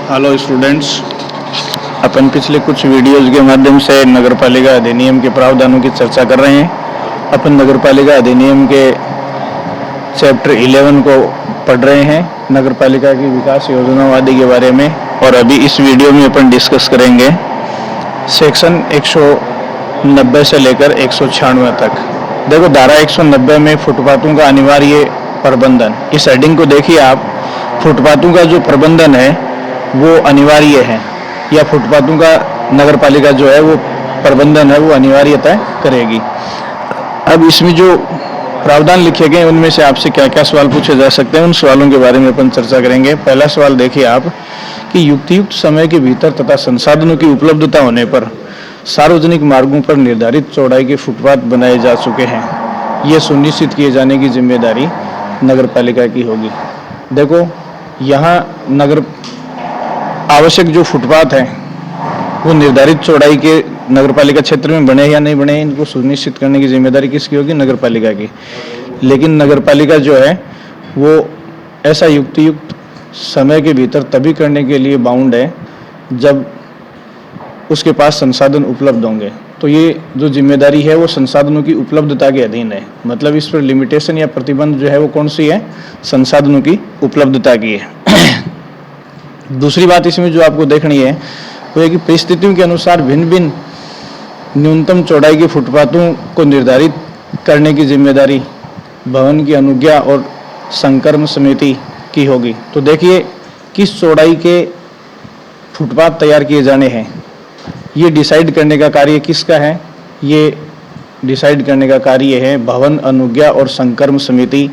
Hello students, अपन पिछले कुछ videos के माध्यम से नगरपालिका अधिनियम के प्रावधानों की चर्चा कर रहे हैं। अपन नगरपालिका अधिनियम के चैप्टर 11 को पढ़ रहे हैं, नगरपालिका की विकास योजनाओं आदि के बारे में। और अभी इस वीडियो में अपन डिस्कस करेंगे सेक्शन 190 से लेकर 196 तक। देखो, धारा 190 में फुटपाथों का अनिवार्य प्रबंधन, इस हेडिंग को देखिए आप। फुटपाथों का जो प्रबंधन है वो अनिवार्य है, या फुटपाथों का नगरपालिका जो है वो प्रबंधन है वो अनिवार्यता करेगी। अब इसमें जो प्रावधान लिखे गए उनमें से आपसे क्या क्या सवाल पूछे जा सकते हैं, उन सवालों के बारे में अपन चर्चा करेंगे। पहला सवाल देखिए आप कि युक्त समय के भीतर तथा संसाधनों की उपलब्धता होने पर सार्वजनिक मार्गों पर निर्धारित चौड़ाई के फुटपाथ बनाए जा चुके हैं, ये सुनिश्चित किए जाने की जिम्मेदारी नगरपालिका की होगी। देखो, यहाँ नगर आवश्यक जो फुटपाथ हैं वो निर्धारित चौड़ाई के नगरपालिका क्षेत्र में बने या नहीं बने, इनको सुनिश्चित करने की जिम्मेदारी किसकी होगी? नगरपालिका की। लेकिन नगरपालिका जो है वो ऐसा युक्त समय के भीतर तभी करने के लिए बाउंड है जब उसके पास संसाधन उपलब्ध होंगे। तो ये जो जिम्मेदारी है वो संसाधनों की उपलब्धता के अधीन है। मतलब इस पर लिमिटेशन या प्रतिबंध जो है वो कौन सी है? संसाधनों की उपलब्धता की है। दूसरी बात इसमें जो आपको देखनी है वो है कि परिस्थितियों के अनुसार भिन्न भिन्न न्यूनतम चौड़ाई के फुटपाथों को निर्धारित करने की जिम्मेदारी भवन की अनुज्ञा और संकर्म समिति की होगी। तो देखिए, किस चौड़ाई के फुटपाथ तैयार किए जाने हैं ये डिसाइड करने का कार्य किसका है? ये डिसाइड करने का कार्य है भवन अनुज्ञा और संकर्म समिति।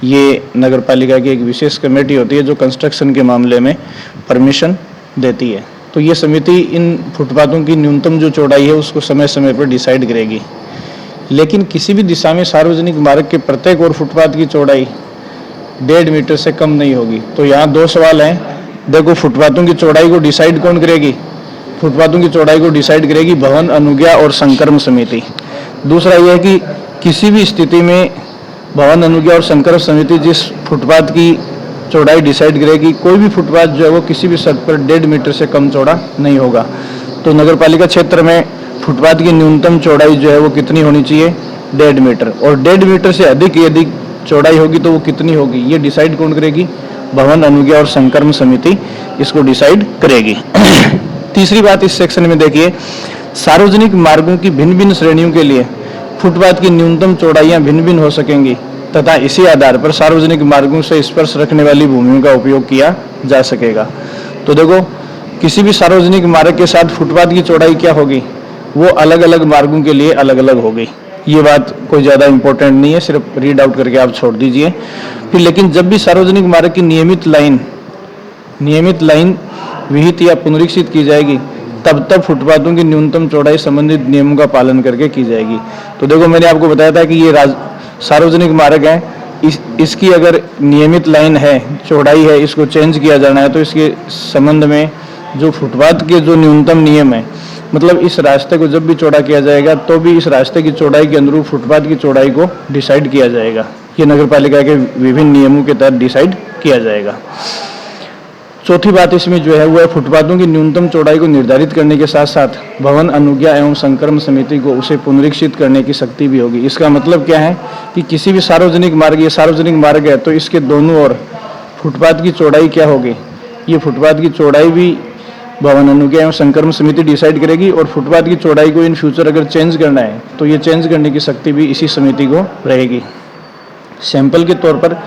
ये नगरपालिका की एक विशेष कमेटी होती है जो कंस्ट्रक्शन के मामले में परमिशन देती है। तो ये समिति इन फुटपाथों की न्यूनतम जो चौड़ाई है उसको समय समय पर डिसाइड करेगी। लेकिन किसी भी दिशा में सार्वजनिक मार्ग के प्रत्येक और फुटपाथ की चौड़ाई 1.5 मीटर से कम नहीं होगी। तो यहाँ दो सवाल हैं। देखो, फुटपाथों की चौड़ाई को डिसाइड कौन करेगी? फुटपाथों की चौड़ाई को डिसाइड करेगी भवन अनुज्ञा और संकर्म समिति। दूसरा यह है कि किसी भी स्थिति में भवन अनुज्ञा और संकर्म समिति जिस फुटपाथ की चौड़ाई डिसाइड करेगी, कोई भी फुटपाथ जो है वो किसी भी शर्त पर 1.5 मीटर से कम चौड़ा नहीं होगा। तो नगरपालिका क्षेत्र में फुटपाथ की न्यूनतम चौड़ाई जो है वो कितनी होनी चाहिए? 1.5 मीटर। और 1.5 मीटर से अधिक यदि चौड़ाई होगी तो वो कितनी होगी? ये डिसाइड कौन करेगी? भवन अनुज्ञा और संकर्म समिति इसको डिसाइड करेगी। तीसरी बात इस सेक्शन में देखिए, सार्वजनिक मार्गों की भिन्न भिन्न श्रेणियों के लिए फुटपाथ की न्यूनतम चौड़ाइयाँ भिन्न भिन्न हो सकेंगी तथा इसी आधार पर सार्वजनिक मार्गों से स्पर्श रखने वाली भूमियों का उपयोग किया जा सकेगा। तो देखो, किसी भी सार्वजनिक मार्ग के साथ फुटपाथ की चौड़ाई क्या होगी? वो अलग अलग मार्गों के लिए अलग अलग होगी। ये बात कोई ज़्यादा इंपॉर्टेंट नहीं है, सिर्फ रीड आउट करके आप छोड़ दीजिए। फिर लेकिन जब भी सार्वजनिक मार्ग की नियमित लाइन विहित या पुनरीक्षित की जाएगी तब फुटपाथों की न्यूनतम चौड़ाई संबंधित नियमों का पालन करके की जाएगी। तो देखो, मैंने आपको बताया था कि ये सार्वजनिक मार्ग है, इसकी अगर नियमित लाइन है, चौड़ाई है, इसको चेंज किया जाना है तो इसके संबंध में जो फुटपाथ के जो न्यूनतम नियम है, मतलब इस रास्ते को जब भी चौड़ा किया जाएगा तो भी इस रास्ते की चौड़ाई के अनुरूप फुटपाथ की चौड़ाई को डिसाइड किया जाएगा। ये नगरपालिका के विभिन्न नियमों के तहत डिसाइड किया जाएगा। चौथी बात इसमें जो है वो है फुटपाथों की न्यूनतम चौड़ाई को निर्धारित करने के साथ साथ भवन अनुज्ञा एवं संकर्म समिति को उसे पुनरीक्षित करने की शक्ति भी होगी। इसका मतलब क्या है कि किसी भी सार्वजनिक मार्ग, ये सार्वजनिक मार्ग है तो इसके दोनों ओर फुटपाथ की चौड़ाई क्या होगी? ये फुटपाथ की चौड़ाई भी भवन अनुज्ञा एवं संकर्म समिति डिसाइड करेगी। और फुटपाथ की चौड़ाई को इन फ्यूचर अगर चेंज करना है तो ये चेंज करने की शक्ति भी इसी समिति को रहेगी। सैंपल के तौर पर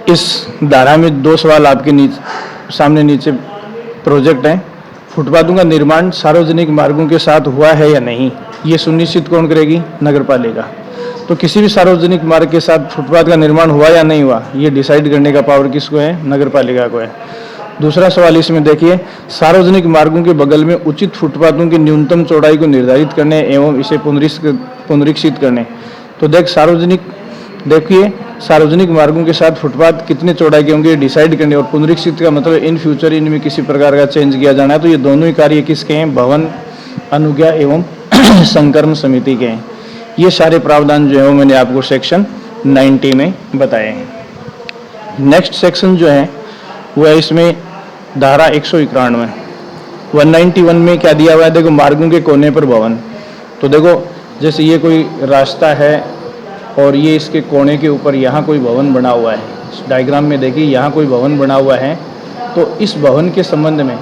इस धारा में दो सवाल आपके सामने नीचे प्रोजेक्ट हैं। फुटपाथों का निर्माण सार्वजनिक मार्गों के साथ हुआ है या नहीं, ये सुनिश्चित कौन करेगी? नगरपालिका। तो किसी भी सार्वजनिक मार्ग के साथ फुटपाथ का निर्माण हुआ या नहीं हुआ, ये डिसाइड करने का पावर किसको है? नगरपालिका को है। दूसरा सवाल इसमें देखिए, सार्वजनिक मार्गों के बगल में उचित फुटपाथों की न्यूनतम चौड़ाई को निर्धारित करने एवं इसे पुनरीक्षित करने। तो देखिए, सार्वजनिक मार्गों के साथ फुटपाथ कितने चौड़ाई के होंगे डिसाइड करने, और पुनरीक्षित का मतलब इन फ्यूचर इनमें किसी प्रकार का चेंज किया जाना है। तो ये दोनों ही कार्य किसके हैं? भवन अनुज्ञा एवं संकर्म समिति के हैं। ये सारे प्रावधान जो है वो मैंने आपको सेक्शन 90 में बताए हैं। नेक्स्ट सेक्शन जो है वो है इसमें धारा 191 191 में क्या दिया हुआ है, देखो मार्गों के कोने पर भवन। तो देखो जैसे ये कोई रास्ता है और ये इसके कोने के ऊपर यहाँ कोई भवन बना हुआ है, इस डायग्राम में देखिए यहाँ कोई भवन बना हुआ है। तो इस भवन के संबंध में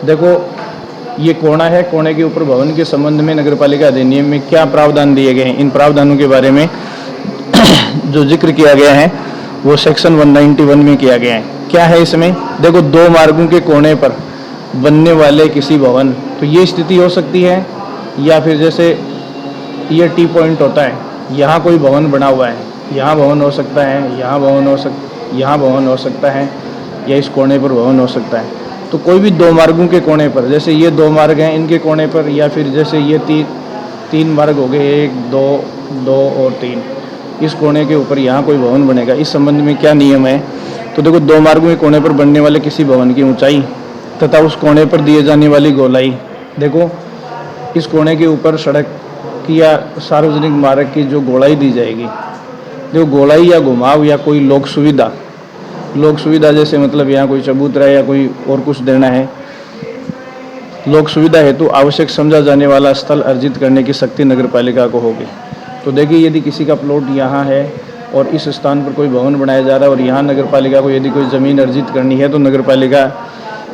देखो ये कोना है, कोने के ऊपर भवन के संबंध में नगरपालिका अधिनियम में क्या प्रावधान दिए गए हैं, इन प्रावधानों के बारे में जो जिक्र किया गया है वो सेक्शन 191 में किया गया है। क्या है इसमें, देखो दो मार्गों के कोने पर बनने वाले किसी भवन, तो ये स्थिति हो सकती है, या फिर जैसे ये टी पॉइंट होता है, यहाँ कोई भवन बना हुआ है, यहाँ भवन हो सकता है, यहाँ भवन हो सकता है, या इस कोने पर भवन हो सकता है। तो कोई भी दो मार्गों के कोने पर, जैसे ये दो मार्ग हैं इनके कोने पर, या फिर जैसे ये तीन मार्ग हो गए, 1 2 और 3, इस कोने के ऊपर यहाँ कोई भवन बनेगा। इस संबंध में क्या नियम है, तो देखो दो मार्गों के कोने पर बनने वाले किसी भवन की ऊंचाई तथा उस कोने पर दिए जाने वाली गोलाई, देखो इस कोने के ऊपर सड़क की या सार्वजनिक मार्ग की जो गोलाई दी जाएगी, देखो गोलाई या घुमाव या कोई लोक सुविधा जैसे मतलब यहाँ कोई चबूतरा या कोई और कुछ देना है, लोक सुविधा हेतु आवश्यक समझा जाने वाला स्थल अर्जित करने की शक्ति नगरपालिका को होगी। तो देखिए यदि किसी का प्लॉट यहाँ है और इस स्थान पर कोई भवन बनाया जा रहा है और यहाँ नगरपालिका को यदि कोई ज़मीन अर्जित करनी है, तो नगरपालिका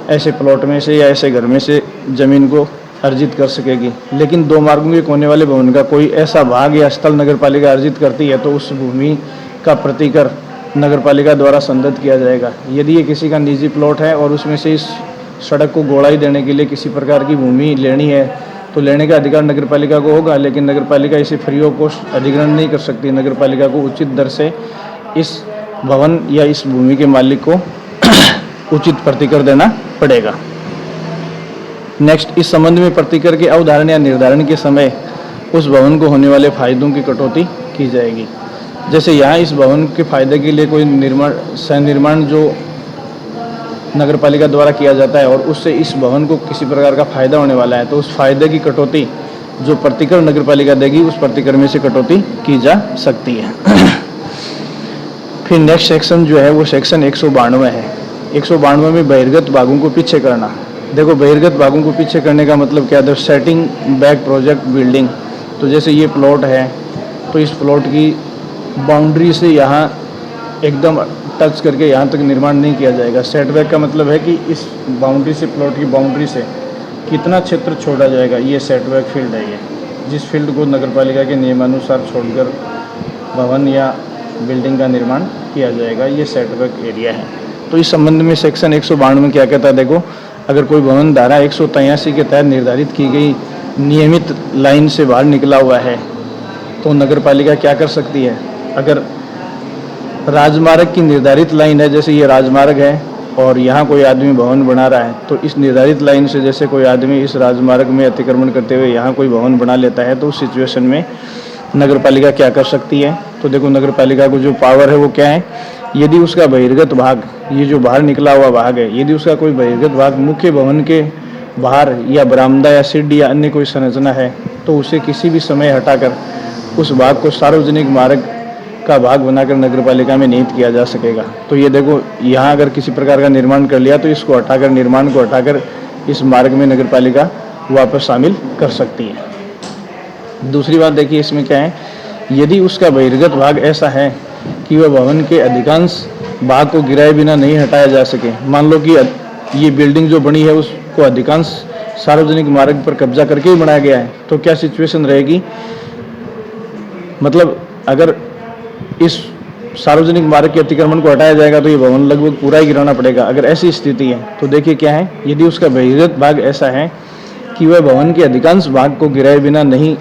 ऐसे प्लॉट में से या ऐसे घर में से ज़मीन को अर्जित कर सकेगी। लेकिन दो मार्गों के कोने वाले भवन का कोई ऐसा भाग या स्थल नगरपालिका अर्जित करती है तो उस भूमि का प्रतिकर नगरपालिका द्वारा संदत किया जाएगा। यदि ये किसी का निजी प्लॉट है और उसमें से इस सड़क को गोलाई देने के लिए किसी प्रकार की भूमि लेनी है, तो लेने का अधिकार नगरपालिका को होगा, लेकिन नगरपालिका इसे फ्री ऑफ कॉस्ट अधिग्रहण नहीं कर सकती। नगरपालिका को उचित दर से इस भवन या इस भूमि के मालिक को उचित प्रतिकर देना पड़ेगा। नेक्स्ट, इस संबंध में प्रतिकर के अवधारण या निर्धारण के समय उस भवन को होने वाले फायदों की कटौती की जाएगी। जैसे यहाँ इस भवन के फायदे के लिए कोई निर्माण जो नगरपालिका द्वारा किया जाता है और उससे इस भवन को किसी प्रकार का फायदा होने वाला है, तो उस फायदे की कटौती जो प्रतिकर नगरपालिका देगी उस प्रतिकर में से कटौती की जा सकती है। फिर नेक्स्ट सेक्शन जो है वो सेक्शन 192 है। 192 में बहिर्गत भागों को पीछे करना। देखो बहिर्गत भागों को पीछे करने का मतलब क्या है, सेटिंग बैक प्रोजेक्ट बिल्डिंग। तो जैसे ये प्लॉट है तो इस प्लॉट की बाउंड्री से यहाँ एकदम टच करके यहाँ तक निर्माण नहीं किया जाएगा। सेटबैक का मतलब है कि इस बाउंड्री से, प्लॉट की बाउंड्री से कितना क्षेत्र छोड़ा जाएगा, ये सेटबैक फील्ड है। ये जिस फील्ड को नगरपालिका के नियमानुसार छोड़कर भवन या बिल्डिंग का निर्माण किया जाएगा, ये सेटबैक एरिया है। तो इस संबंध में सेक्शन 192 में क्या कहता है, देखो अगर कोई भवन धारा 183 के तहत निर्धारित की गई नियमित लाइन से बाहर निकला हुआ है तो नगरपालिका क्या कर सकती है। अगर राजमार्ग की निर्धारित लाइन है, जैसे ये राजमार्ग है और यहाँ कोई आदमी भवन बना रहा है, तो इस निर्धारित लाइन से जैसे कोई आदमी इस राजमार्ग में अतिक्रमण करते हुए यहाँ कोई भवन बना लेता है, तो उस सिचुएशन में नगरपालिका क्या कर सकती है। तो देखो नगरपालिका को जो पावर है वो क्या है, यदि उसका बहिर्गत भाग, ये जो बाहर निकला हुआ भाग है, यदि उसका कोई बहिर्गत भाग मुख्य भवन के बाहर या बरामदा या सीढ़ी या अन्य कोई संरचना है, तो उसे किसी भी समय हटाकर उस भाग को सार्वजनिक मार्ग का भाग बनाकर नगरपालिका में निहित किया जा सकेगा। तो ये देखो यहाँ अगर किसी प्रकार का निर्माण कर लिया तो इसको हटाकर, निर्माण को हटाकर इस मार्ग में नगरपालिका वापस शामिल कर सकती है। दूसरी बात देखिए इसमें क्या है, यदि उसका बहिर्गत भाग ऐसा है कि वह भवन के अधिकांश भाग को गिराए बिना नहीं हटाया जा सके। मान लो कि ये बिल्डिंग जो बनी है उसको अधिकांश सार्वजनिक मार्ग पर कब्जा करके ही बनाया गया है, तो क्या सिचुएशन रहेगी, मतलब अगर इस सार्वजनिक मार्ग के अतिक्रमण को हटाया जाएगा तो ये भवन लगभग पूरा ही गिराना पड़ेगा। अगर ऐसी स्थिति है तो देखिए क्या है, यदि उसका बहिर्गत भाग ऐसा है कि वह भवन के अधिकांश भाग को गिराए बिना नहीं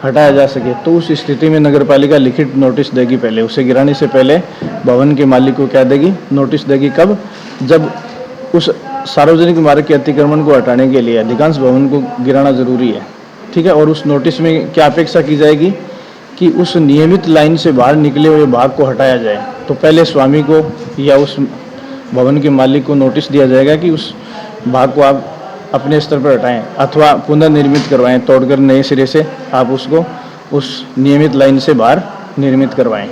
हटाया जा सके, तो उस स्थिति में नगरपालिका लिखित नोटिस देगी। पहले उसे गिराने से पहले भवन के मालिक को क्या देगी, नोटिस देगी। कब, जब उस सार्वजनिक मार्ग के अतिक्रमण को हटाने के लिए अधिकांश भवन को गिराना जरूरी है, ठीक है। और उस नोटिस में क्या अपेक्षा की जाएगी कि उस नियमित लाइन से बाहर निकले हुए भाग को हटाया जाए। तो पहले स्वामी को या उस भवन के मालिक को नोटिस दिया जाएगा कि उस भाग को आप अपने स्तर पर हटाएं अथवा पुनर्निर्मित करवाएं, तोड़कर नए सिरे से आप उसको उस नियमित लाइन से बाहर निर्मित करवाएं,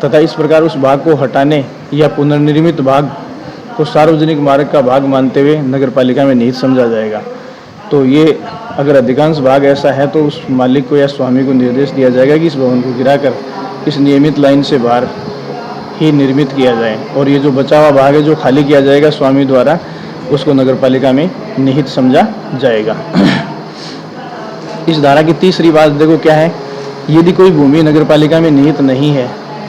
तथा इस प्रकार उस भाग को हटाने या पुनर्निर्मित भाग को सार्वजनिक मार्ग का भाग मानते हुए नगर पालिका में निहित समझा जाएगा। तो ये अगर अधिकांश भाग ऐसा है तो उस मालिक को या स्वामी को निर्देश दिया जाएगा कि इस भवन को गिराकर इस नियमित लाइन से बाहर ही निर्मित किया जाए, और ये जो बचा हुआ भाग है जो खाली किया जाएगा स्वामी द्वारा, उसको नगर पालिका में निहित समझा जाएगा। इस धारा की तीसरी बात देखो क्या है, यदि कोई भूमि नगर पालिका में निहित नहीं है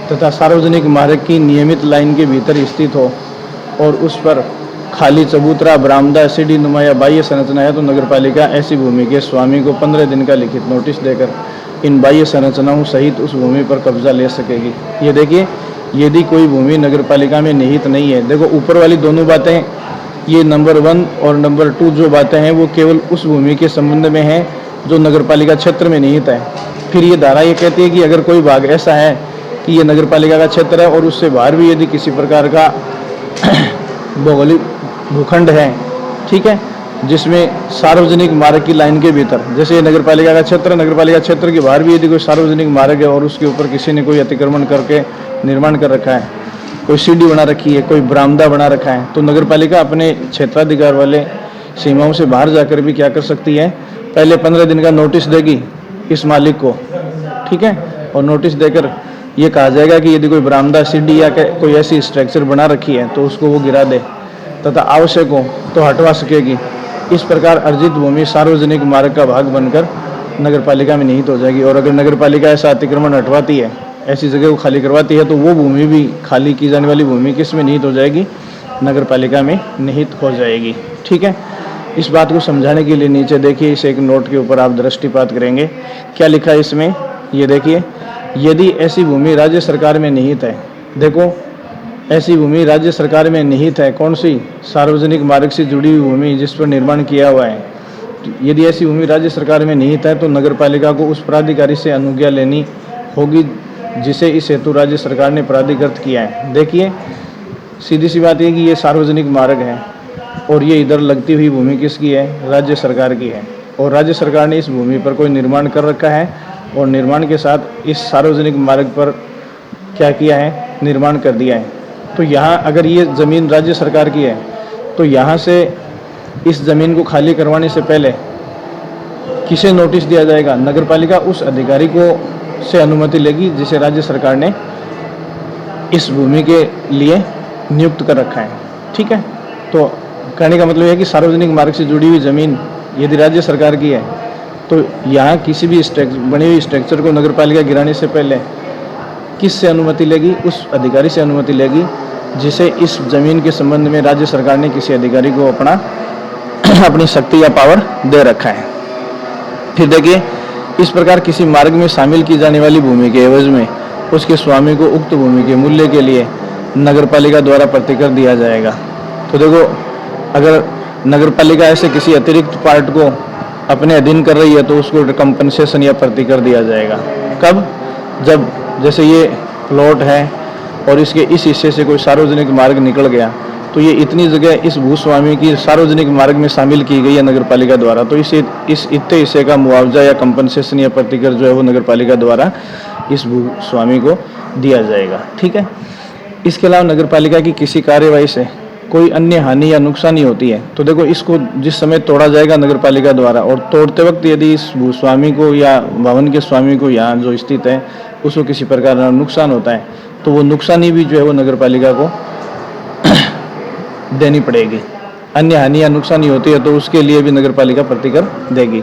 तथा सार्वजनिक मार्ग की नियमित लाइन के भीतर स्थित हो और उस पर खाली चबूतरा, बरामदा, सीढ़ी नुमा या बाह्य संरचना है, तो नगर पालिका ऐसी भूमि के स्वामी को 15 दिन का लिखित नोटिस देकर इन बाह्य संरचनाओं सहित उस भूमि पर कब्जा ले सकेगी। ये देखिए, यदि कोई भूमि नगर पालिका में निहित नहीं है, देखो ऊपर वाली दोनों बातें, ये नंबर 1 और नंबर 2 जो बातें हैं वो केवल उस भूमि के संबंध में है जो नगर पालिका क्षेत्र में निहित है। फिर ये धारा ये कहती है कि अगर कोई भाग ऐसा है कि ये नगर पालिका का क्षेत्र है और उससे बाहर भी यदि किसी प्रकार का भौगोलिक भूखंड है, ठीक है, जिसमें सार्वजनिक मार्ग की लाइन के भीतर, जैसे ये नगर पालिका का क्षेत्र, नगर पालिका क्षेत्र के बाहर भी यदि कोई सार्वजनिक मार्ग है और उसके ऊपर किसी ने कोई अतिक्रमण करके निर्माण कर रखा है, कोई सीढ़ी बना रखी है, कोई बरामदा बना रखा है, तो नगर पालिका अपने क्षेत्राधिकार वाले सीमाओं से बाहर जाकर भी क्या कर सकती है, पहले 15 दिन का नोटिस देगी इस मालिक को, ठीक है, और नोटिस देकर ये कहा जाएगा कि यदि कोई बरामदा, सीढ़ी या कोई ऐसी स्ट्रक्चर बना रखी है तो उसको वो गिरा दे तथा आवश्यक हो तो हटवा सकेगी। इस प्रकार अर्जित भूमि सार्वजनिक मार्ग का भाग बनकर नगर पालिका में निहित हो जाएगी। और अगर नगर पालिका ऐसा अतिक्रमण हटवाती है, ऐसी जगह को खाली करवाती है, तो वो भूमि भी, खाली की जाने वाली भूमि किस में निहित हो जाएगी, नगर पालिका में निहित हो जाएगी। ठीक है, इस बात को समझाने के लिए नीचे देखिए, इस एक नोट के ऊपर आप दृष्टिपात करेंगे, क्या लिखा है इसमें, ये देखिए, यदि ऐसी भूमि राज्य सरकार में निहित है, देखो ऐसी भूमि राज्य सरकार में निहित है, कौन सी, सार्वजनिक मार्ग से जुड़ी हुई भूमि जिस पर निर्माण किया हुआ है, यदि ऐसी भूमि राज्य सरकार में निहित है तो नगर पालिका को उस प्राधिकारी से अनुज्ञा लेनी होगी जिसे इस हेतु राज्य सरकार ने प्राधिकृत किया है। देखिए सीधी सी बात है कि ये सार्वजनिक मार्ग है और ये इधर लगती हुई भूमि किसकी है, राज्य सरकार की है, और राज्य सरकार ने इस भूमि पर कोई निर्माण कर रखा है और निर्माण के साथ इस सार्वजनिक मार्ग पर क्या किया है, निर्माण कर दिया है। तो यहाँ अगर ये ज़मीन राज्य सरकार की है तो यहाँ से इस ज़मीन को खाली करवाने से पहले किसे नोटिस दिया जाएगा, नगर पालिका उस अधिकारी को से अनुमति लेगी जिसे राज्य सरकार ने इस भूमि के लिए नियुक्त कर रखा है। ठीक है, तो कहने का मतलब यह है कि सार्वजनिक मार्ग से जुड़ी हुई ज़मीन यदि राज्य सरकार की है तो यहाँ किसी भी बनी हुई स्ट्रक्चर को नगर पालिका गिराने से पहले किससे अनुमति लेगी, उस अधिकारी से अनुमति लेगी जिसे इस ज़मीन के संबंध में राज्य सरकार ने किसी अधिकारी को अपनी शक्ति या पावर दे रखा है। फिर देखिए, इस प्रकार किसी मार्ग में शामिल की जाने वाली भूमि के एवज में उसके स्वामी को उक्त भूमि के मूल्य के लिए नगर पालिका द्वारा प्रतिकर दिया जाएगा। तो देखो, अगर नगर पालिका ऐसे किसी अतिरिक्त पार्ट को अपने अधीन कर रही है तो उसको कंपनसेशन या प्रतिकर दिया जाएगा। कब, जब जैसे ये प्लॉट है और इसके इस हिस्से से कोई सार्वजनिक मार्ग निकल गया तो ये इतनी जगह इस भूस्वामी की सार्वजनिक मार्ग में शामिल की गई है नगर पालिका द्वारा, तो इस इतने हिस्से का मुआवजा या कंपनसेशन या प्रतिकर जो है वो नगर पालिका द्वारा इस भूस्वामी को दिया जाएगा। ठीक है, इसके अलावा नगर पालिका की किसी कार्यवाही से कोई अन्य हानि या नुकसान ही होती है तो देखो, इसको जिस समय तोड़ा जाएगा नगर पालिका द्वारा, और तोड़ते वक्त यदि इस भूस्वामी को या भवन के स्वामी को यहाँ जो स्थित है उसको किसी प्रकार का नुकसान होता है तो वो नुकसानी भी जो है वो नगर पालिका को देनी पड़ेगी। अन्य हानि या नुकसानी होती है तो उसके लिए भी नगर पालिका प्रतिकर देगी,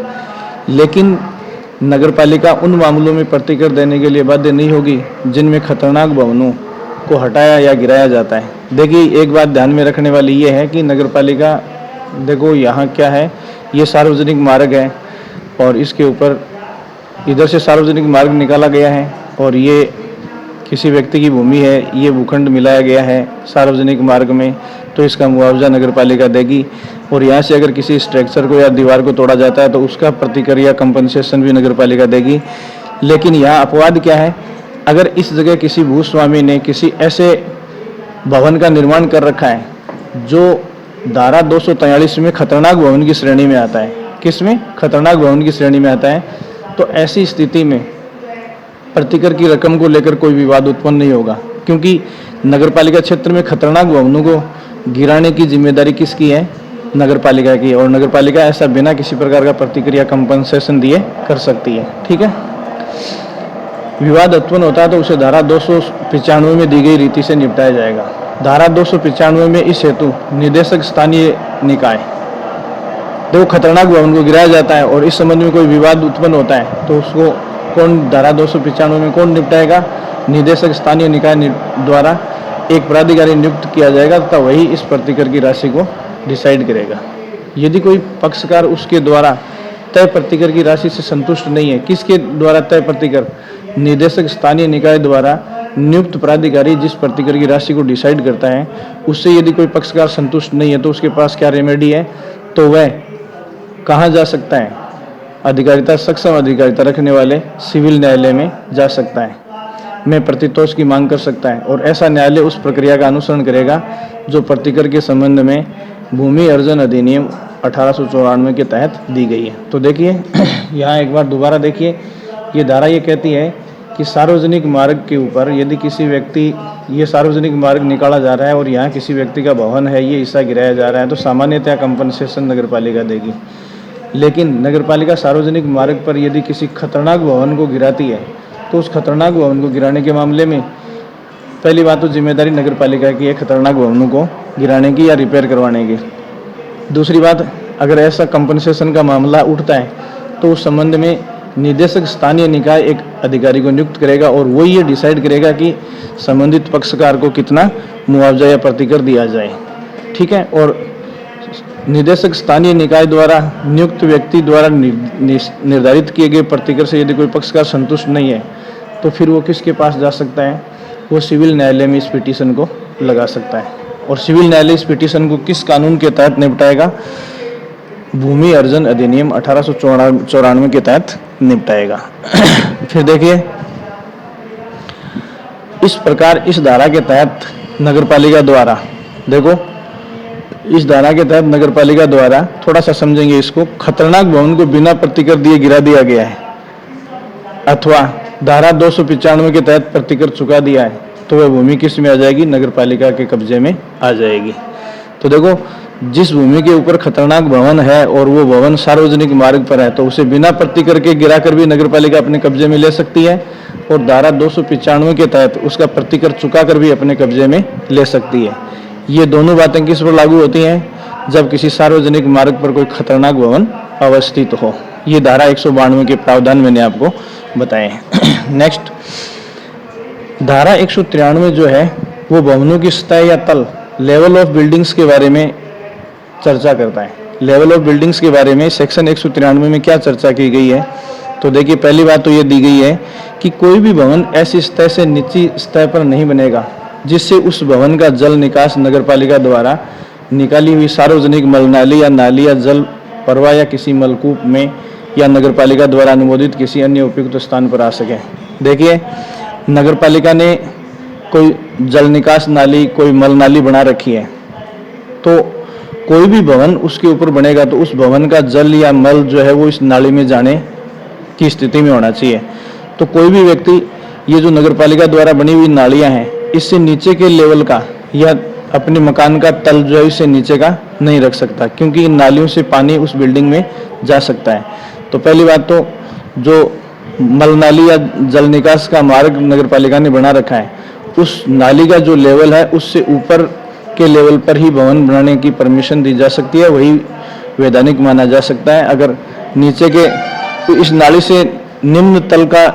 लेकिन नगर पालिका उन मामलों में प्रतिकर देने के लिए बाध्य नहीं होगी जिनमें खतरनाक भवनों को हटाया या गिराया जाता है। देखिए, एक बात ध्यान में रखने वाली ये है कि नगर पालिका, देखो यहाँ क्या है, ये सार्वजनिक मार्ग है और इसके ऊपर इधर से सार्वजनिक मार्ग निकाला गया है और ये किसी व्यक्ति की भूमि है, ये भूखंड मिलाया गया है सार्वजनिक मार्ग में, तो इसका मुआवजा नगर पालिका देगी। और यहाँ से अगर किसी स्ट्रक्चर को या दीवार को तोड़ा जाता है तो उसका प्रतिकर या कंपनसेशन भी नगर पालिका देगी। लेकिन यहाँ अपवाद क्या है, अगर इस जगह किसी भूस्वामी ने किसी ऐसे भवन का निर्माण कर रखा है जो धारा 243 में खतरनाक भवन की श्रेणी में आता है, किसमें, खतरनाक भवन की श्रेणी में आता है, तो ऐसी स्थिति में प्रतिकर की रकम को लेकर कोई विवाद उत्पन्न नहीं होगा, क्योंकि नगर पालिका क्षेत्र में खतरनाक भवनों को गिराने की जिम्मेदारी किसकी है? नगर पालिका की। और नगर पालिका ऐसा बिना किसी प्रकार का प्रतिक्रिया कंपनसेशन दिए कर सकती है। ठीक है। विवाद उत्पन्न होता है तो उसे धारा 295 में दी गई रीति से निपटाया जाएगा। धारा 295 में इस हेतु निदेशक स्थानीय निकाय, देखो खतरनाक भवन को गिराया जाता है और इस संबंध में कोई विवाद उत्पन्न होता है तो उसको कौन, धारा 295 में कौन निपटाएगा? निदेशक स्थानीय निकाय द्वारा एक प्राधिकारी नियुक्त किया जाएगा तथा वही इस प्रतिकर की राशि को डिसाइड करेगा। यदि कोई पक्षकार उसके द्वारा तय प्रतिकर की राशि से संतुष्ट नहीं है, किसके द्वारा तय प्रतिकर? निदेशक स्थानीय निकाय द्वारा नियुक्त प्राधिकारी जिस प्रतिकर की राशि को डिसाइड करता है उससे यदि कोई पक्षकार संतुष्ट नहीं है तो उसके पास क्या रेमेडी है? तो वह कहाँ जा सकता है? अधिकारिता सक्षम अधिकारिता रखने वाले सिविल न्यायालय में जा सकता है, में प्रतितोष की मांग कर सकता है। और ऐसा न्यायालय उस प्रक्रिया का अनुसरण करेगा जो प्रतिकर के संबंध में भूमि अर्जन अधिनियम 1894 के तहत दी गई है। तो देखिए यहाँ एक बार दोबारा देखिए, ये धारा ये कहती है कि सार्वजनिक मार्ग के ऊपर यदि किसी व्यक्ति, ये सार्वजनिक मार्ग निकाला जा रहा है और यहाँ किसी व्यक्ति का भवन है, ये हिस्सा गिराया जा रहा है, तो सामान्यतः कंपनसेशन नगर पालिका देगी। लेकिन नगर पालिका सार्वजनिक मार्ग पर यदि किसी खतरनाक भवन को गिराती है तो उस खतरनाक भवन को गिराने के मामले में पहली बात तो जिम्मेदारी नगर पालिका की है खतरनाक भवनों को गिराने की या रिपेयर करवाने की। दूसरी बात, अगर ऐसा कंपनसेशन का मामला उठता है तो उस संबंध में निदेशक स्थानीय निकाय एक अधिकारी को नियुक्त करेगा और वो ये डिसाइड करेगा कि संबंधित पक्षकार को कितना मुआवजा या प्रतिकर दिया जाए। ठीक है। और निदेशक स्थानीय निकाय द्वारा नियुक्त व्यक्ति द्वारा निर्धारित किए गए प्रतिकर से यदि कोई पक्षकार संतुष्ट नहीं है तो फिर वो किसके पास जा सकता है? वो सिविल न्यायालय में इस पिटीशन को लगा सकता है। और सिविल न्यायालय इस पिटीशन को किस कानून के तहत निपटाएगा? भूमि अर्जन अधिनियम 1894 के तहत निपटाएगा। फिर देखिए, इस प्रकार इस धारा के तहत नगरपालिका द्वारा, देखो इस धारा के तहत नगरपालिका द्वारा, थोड़ा सा समझेंगे इसको, खतरनाक भवन को बिना प्रतिकर दिए गिरा दिया गया है अथवा धारा 295 के तहत प्रतिकर चुका दिया है तो वह भूमि किस में आ जाएगी? नगरपालिका के कब्जे में आ जाएगी। तो देखो, जिस भूमि के ऊपर खतरनाक भवन है और वो भवन सार्वजनिक मार्ग पर है तो उसे बिना प्रतिकर के गिराकर भी नगरपालिका अपने कब्जे में ले सकती है और धारा 295 के तहत उसका प्रतिकर चुकाकर भी अपने कब्जे में ले सकती है। ये दोनों बातें किस पर लागू होती हैं? जब किसी सार्वजनिक मार्ग पर कोई खतरनाक भवन अवस्थित हो। ये धारा 192 के प्रावधान मैंने आपको बताए हैं। नेक्स्ट, धारा 193 जो है वो भवनों की सतह या तल, लेवल ऑफ बिल्डिंग्स के बारे में चर्चा करता है। लेवल ऑफ बिल्डिंग्स के बारे में सेक्शन 193 में क्या चर्चा की गई है? तो देखिए, पहली बात तो ये दी गई है कि कोई भी भवन ऐसी सतह से निचली सतह पर नहीं बनेगा जिससे उस भवन का जल निकास नगरपालिका द्वारा निकाली हुई सार्वजनिक मलनाली या नाली या जल प्रवाह या किसी मलकूप में या नगरपालिका द्वारा अनुमोदित किसी अन्य उपयुक्त स्थान पर आ सके। देखिए, नगरपालिका ने कोई जल निकास नाली, कोई मल नाली बना रखी है तो कोई भी भवन उसके ऊपर बनेगा तो उस भवन का जल या मल जो है वो इस नाली में जाने की स्थिति में होना चाहिए। तो कोई भी व्यक्ति ये जो नगरपालिका द्वारा बनी हुई नालियां हैं इससे नीचे के लेवल का या अपने मकान का तल जो है इससे नीचे का नहीं रख सकता, क्योंकि इन नालियों से पानी उस बिल्डिंग में जा सकता है। तो पहली बात तो जो मल नाली या जल निकास का मार्ग नगरपालिका ने बना रखा है उस नाली का जो लेवल है उससे ऊपर के लेवल पर ही भवन बनाने की परमिशन दी जा सकती है, वही वैधानिक माना जा सकता है। अगर नीचे के तो इस नाली से निम्न तल का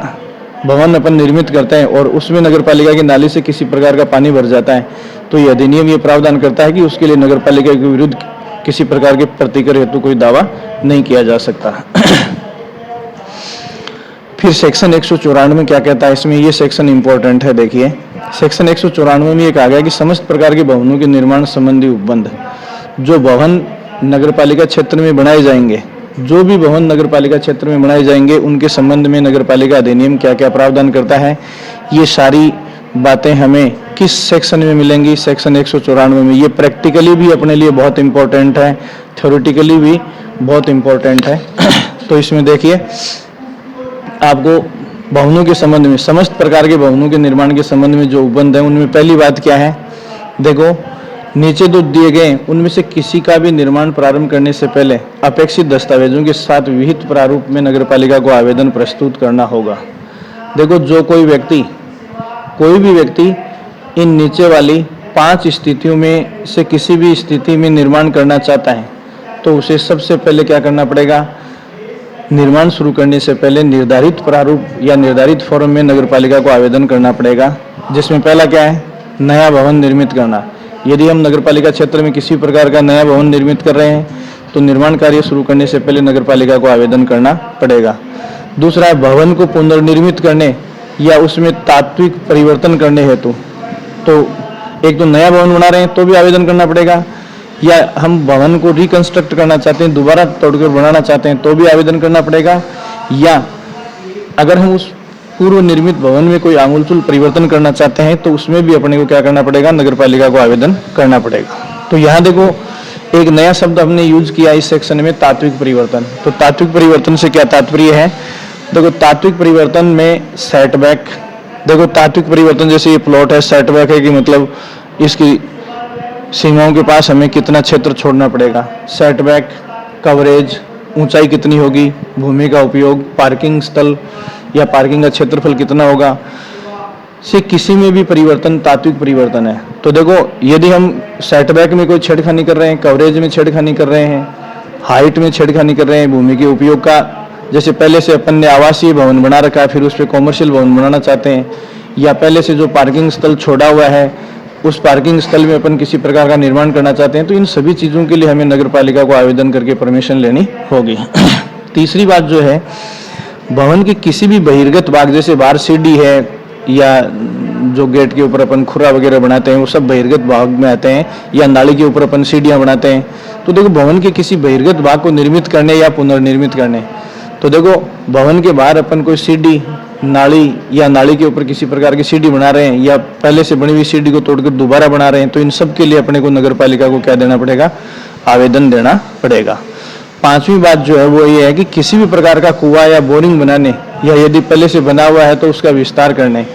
भवन अपन निर्मित करते हैं और उसमें नगरपालिका की नाली से किसी प्रकार का पानी भर जाता है तो यह अधिनियम ये प्रावधान करता है कि उसके लिए नगरपालिका के विरुद्ध किसी प्रकार के प्रतिकर हेतु कोई दावा नहीं किया जा सकता। फिर सेक्शन 194 में क्या कहता है? इसमें ये सेक्शन इंपॉर्टेंट है। देखिए, सेक्शन 194 में ये कहा गया कि समस्त प्रकार के भवनों के निर्माण संबंधी उपबंध जो भवन नगरपालिका क्षेत्र में बनाए जाएंगे, जो भी भवन नगरपालिका क्षेत्र में बनाए जाएंगे उनके संबंध में नगरपालिका अधिनियम क्या क्या प्रावधान करता है, ये सारी बातें हमें किस सेक्शन में मिलेंगी? सेक्शन 194 में। ये प्रैक्टिकली भी अपने लिए बहुत इंपॉर्टेंट है, थ्योरेटिकली भी बहुत इंपॉर्टेंट है। तो इसमें देखिए, आपको भवनों के संबंध में, समस्त प्रकार के भवनों के निर्माण के संबंध में जो उपबंध है उनमें पहली बात क्या है? देखो, नीचे जो दिए गए उनमें से किसी का भी निर्माण प्रारंभ करने से पहले अपेक्षित दस्तावेजों के साथ विहित प्रारूप में नगरपालिका को आवेदन प्रस्तुत करना होगा। देखो, जो कोई भी व्यक्ति इन नीचे वाली 5 स्थितियों में से किसी भी स्थिति में निर्माण करना चाहता है तो उसे सबसे पहले क्या करना पड़ेगा, निर्माण शुरू करने से पहले निर्धारित प्रारूप या निर्धारित फॉर्म में नगरपालिका को आवेदन करना पड़ेगा। जिसमें पहला क्या है, नया भवन निर्मित करना। यदि हम नगरपालिका क्षेत्र में किसी प्रकार का नया भवन निर्मित कर रहे हैं तो निर्माण कार्य शुरू करने से पहले नगरपालिका को आवेदन करना पड़ेगा। दूसरा है भवन को पुनर्निर्मित करने या उसमें तात्विक परिवर्तन करने हेतु। तो एक तो नया भवन बना रहे हैं तो भी आवेदन करना पड़ेगा, या हम भवन को रिकंस्ट्रक्ट करना चाहते हैं, दोबारा तोड़कर बनाना चाहते हैं तो भी आवेदन करना पड़ेगा, या अगर हम उस पूर्व निर्मित भवन में कोई आमूलचूल परिवर्तन करना चाहते हैं तो उसमें भी अपने को क्या करना पड़ेगा, नगरपालिका को आवेदन करना पड़ेगा। तो यहाँ देखो, एक नया शब्द हमने यूज किया इस सेक्शन में, तात्विक परिवर्तन। तो तात्विक परिवर्तन से क्या तात्पर्य है, देखो तात्विक परिवर्तन में सेटबैक, देखो तात्विक परिवर्तन जैसे ये प्लॉट है, सेटबैक है कि मतलब इसकी सीमाओं के पास हमें कितना क्षेत्र छोड़ना पड़ेगा, सेटबैक, कवरेज, ऊंचाई कितनी होगी, भूमि का उपयोग, पार्किंग स्थल या पार्किंग का क्षेत्रफल कितना होगा, से किसी में भी परिवर्तन तात्विक परिवर्तन है। तो देखो, यदि हम सेटबैक में कोई छेड़खानी कर रहे हैं, कवरेज में छेड़खानी कर रहे हैं, हाइट में छेड़खानी कर रहे हैं, भूमि के उपयोग का, जैसे पहले से अपन ने आवासीय भवन बना रखा है फिर उस पर कॉमर्शियल भवन बनाना चाहते हैं, या पहले से जो पार्किंग स्थल छोड़ा हुआ है उस पार्किंग स्थल में अपन किसी प्रकार का निर्माण करना चाहते हैं, तो इन सभी चीज़ों के लिए हमें नगरपालिका को आवेदन करके परमिशन लेनी होगी। तीसरी बात जो है, भवन के किसी भी बहिर्गत भाग, जैसे बाहर सीढ़ी है या जो गेट के ऊपर अपन खुरा वगैरह बनाते हैं वो सब बहिर्गत भाग में आते हैं, या नाली के ऊपर अपन सीढ़ियाँ बनाते हैं। तो देखो, भवन के किसी बहिर्गत भाग को निर्मित करने या पुनर्निर्मित करने, तो देखो भवन के बाहर अपन कोई सीढ़ी, नाली या नाली के ऊपर किसी प्रकार की सीढ़ी बना रहे हैं या पहले से बनी हुई सीढ़ी को तोड़कर दोबारा बना रहे हैं, तो इन सब के लिए अपने को नगरपालिका को क्या देना पड़ेगा, आवेदन देना पड़ेगा। पांचवी बात जो है वो ये है कि किसी भी प्रकार का कुआं या बोरिंग बनाने, या यदि पहले से बना हुआ है तो उसका विस्तार करने।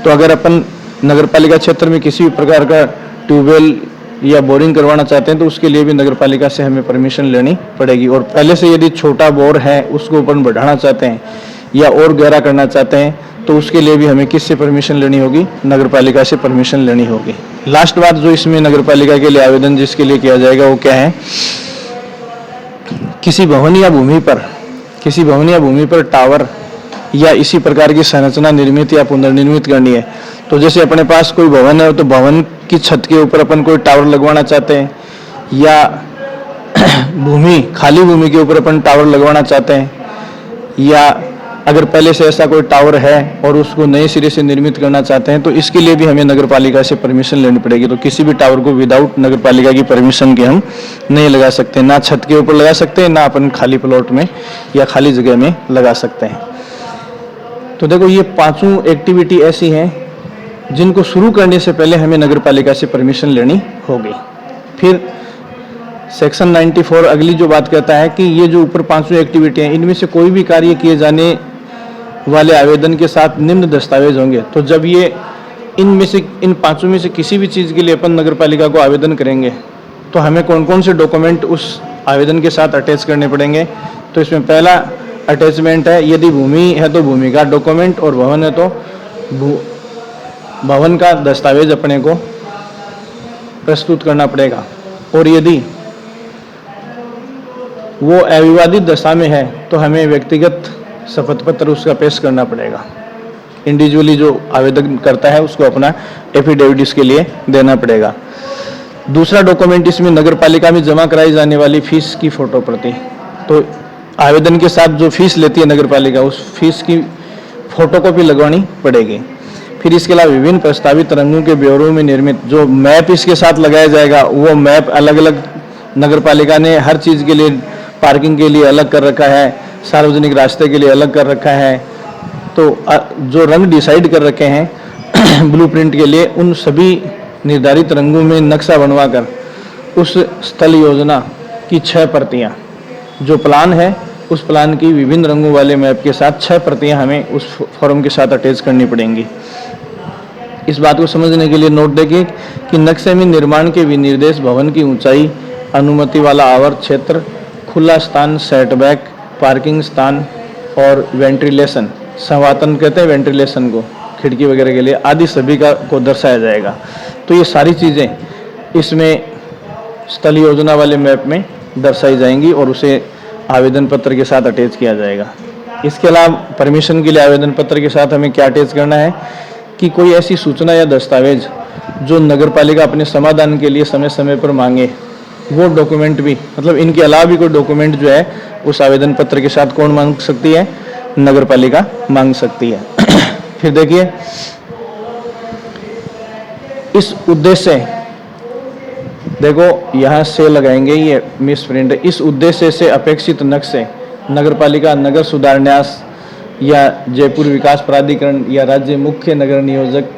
तो अगर अपन नगरपालिका क्षेत्र में किसी भी प्रकार का ट्यूबवेल या बोरिंग करवाना चाहते हैं तो उसके लिए भी नगरपालिका से हमें परमिशन लेनी पड़ेगी। और पहले से यदि छोटा बोर है उसको अपन बढ़ाना चाहते हैं या और गहरा करना चाहते हैं तो उसके लिए भी हमें किससे परमिशन लेनी होगी, नगरपालिका से परमिशन लेनी होगी। लास्ट बात जो इसमें नगरपालिका के लिए आवेदन जिसके लिए किया जाएगा वो क्या है, किसी भवन या भूमि पर टावर या इसी प्रकार की संरचना निर्मित या पुनर्निर्मित करनी है। तो जैसे अपने पास कोई भवन है तो भवन की छत के ऊपर अपन कोई टावर लगवाना चाहते हैं, या खाली भूमि के ऊपर अपन टावर लगवाना चाहते हैं, या अगर पहले से ऐसा कोई टावर है और उसको नए सिरे से निर्मित करना चाहते हैं तो इसके लिए भी हमें नगरपालिका से परमिशन लेनी पड़ेगी। तो किसी भी टावर को विदाउट नगरपालिका की परमिशन के हम नहीं लगा सकते, ना छत के ऊपर लगा सकते हैं, ना अपन खाली प्लॉट में या खाली जगह में लगा सकते हैं। तो देखो, ये पांचों एक्टिविटी ऐसी हैं जिनको शुरू करने से पहले हमें नगरपालिका से परमिशन लेनी होगी। फिर सेक्शन 94 अगली जो बात कहता है कि ये जो ऊपर पांचों एक्टिविटी हैं इनमें से कोई भी कार्य किए जाने वाले आवेदन के साथ निम्न दस्तावेज होंगे। तो जब ये इन पांचों में से किसी भी चीज़ के लिए अपन नगरपालिका को आवेदन करेंगे तो हमें कौन कौन से डॉक्यूमेंट उस आवेदन के साथ अटैच करने पड़ेंगे। तो इसमें पहला अटैचमेंट है, यदि भूमि है तो भूमि का डॉक्यूमेंट, और भवन है तो भवन का दस्तावेज अपने को प्रस्तुत करना पड़ेगा। और यदि वो अविवादित दशा में है तो हमें व्यक्तिगत शपथ पत्र उसका पेश करना पड़ेगा। इंडिविजुअली जो आवेदन करता है उसको अपना एफिडेविट इसके लिए देना पड़ेगा। दूसरा डॉक्यूमेंट इसमें नगरपालिका में जमा कराई जाने वाली फीस की फोटो प्रति। तो आवेदन के साथ जो फीस लेती है नगरपालिका उस फीस की फोटोकॉपी लगवानी पड़ेगी। फिर इसके अलावा विभिन्न प्रस्तावित रंगों के ब्यौरों में निर्मित जो मैप इसके साथ लगाया जाएगा वो मैप अलग अलग नगरपालिका ने हर चीज़ के लिए, पार्किंग के लिए अलग कर रखा है, सार्वजनिक रास्ते के लिए अलग कर रखा है। तो जो रंग डिसाइड कर रखे हैं ब्लूप्रिंट के लिए, उन सभी निर्धारित रंगों में नक्शा बनवाकर उस स्थल योजना की 6 प्रतियां, जो प्लान है उस प्लान की विभिन्न रंगों वाले मैप के साथ 6 प्रतियां हमें उस फॉर्म के साथ अटैच करनी पड़ेंगी। इस बात को समझने के लिए नोट देखिए कि नक्शे में निर्माण के विनिर्देश भवन की ऊंचाई, अनुमति वाला आवर्त क्षेत्र, खुला स्थान, सेटबैक, पार्किंग स्थान और वेंटिलेशन, संवातन कहते हैं वेंटिलेशन को, खिड़की वगैरह के लिए, आदि सभी को दर्शाया जाएगा। तो ये सारी चीज़ें इसमें स्थल योजना वाले मैप में दर्शाई जाएंगी और उसे आवेदन पत्र के साथ अटैच किया जाएगा। इसके अलावा परमिशन के लिए आवेदन पत्र के साथ हमें क्या अटैच करना है कि कोई ऐसी सूचना या दस्तावेज जो नगरपालिका अपने समाधान के लिए समय समय पर मांगे, वो डॉक्यूमेंट भी, मतलब इनके अलावा भी कोई डॉक्यूमेंट जो है उस आवेदन पत्र के साथ कौन मांग सकती है? नगरपालिका मांग सकती है। फिर देखिए, इस उद्देश्य, देखो यहाँ से लगाएंगे, ये मिस प्रिंट, इस उद्देश्य से अपेक्षित नक्शे नगरपालिका, नगर सुधार न्यास या जयपुर विकास प्राधिकरण या राज्य मुख्य नगर नियोजक,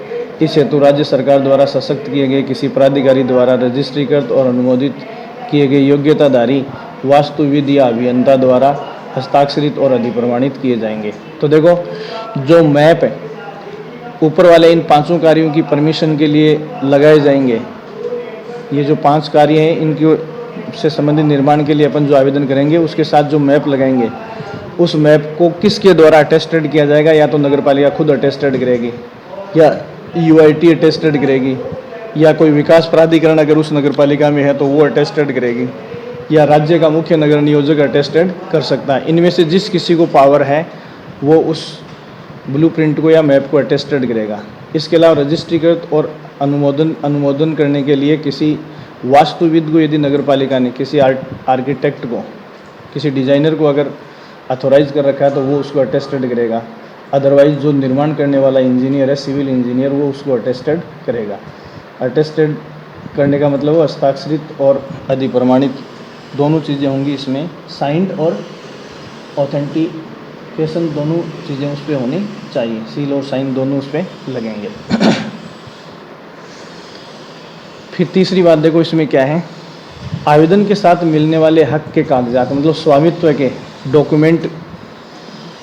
इस हेतु राज्य सरकार द्वारा सशक्त किए गए किसी प्राधिकारी द्वारा रजिस्ट्रीकृत और अनुमोदित किए गए योग्यताधारी वास्तुविद या अभियंता द्वारा हस्ताक्षरित और अधिप्रमाणित किए जाएंगे। तो देखो, जो मैप है ऊपर वाले इन पांचों कार्यों की परमिशन के लिए लगाए जाएंगे। ये जो 5 कार्य हैं, इनकी से संबंधित निर्माण के लिए अपन जो आवेदन करेंगे उसके साथ जो मैप लगाएंगे, उस मैप को किसके द्वारा अटेस्टेड किया जाएगा? या तो नगरपालिका खुद अटेस्टेड करेगी, या UIT अटेस्टेड करेगी, या कोई विकास प्राधिकरण अगर उस नगरपालिका में है तो वो अटेस्टेड करेगी, या राज्य का मुख्य नगर नियोजक अटेस्टेड कर सकता है। इनमें से जिस किसी को पावर है वो उस ब्लूप्रिंट को या मैप को अटेस्टेड करेगा। इसके अलावा रजिस्ट्रीकृत और अनुमोदन करने के लिए किसी वास्तुविद को, यदि नगरपालिका ने किसी आर्किटेक्ट को, किसी डिजाइनर को अगर अथोराइज कर रखा है तो वो उसको अटेस्टेड करेगा। अदरवाइज जो निर्माण करने वाला इंजीनियर है, सिविल इंजीनियर, वो उसको अटेस्टेड करेगा। अटेस्टेड करने का मतलब वो हस्ताक्षरित और अधिप्रमाणित दोनों चीज़ें होंगी इसमें, साइंड और ऑथेंटिकेशन दोनों चीज़ें उस पर होनी चाहिए, सील और साइन दोनों उस पर लगेंगे। फिर तीसरी बात देखो इसमें क्या है, आवेदन के साथ मिलने वाले हक के कागजात, मतलब स्वामित्व के डॉक्यूमेंट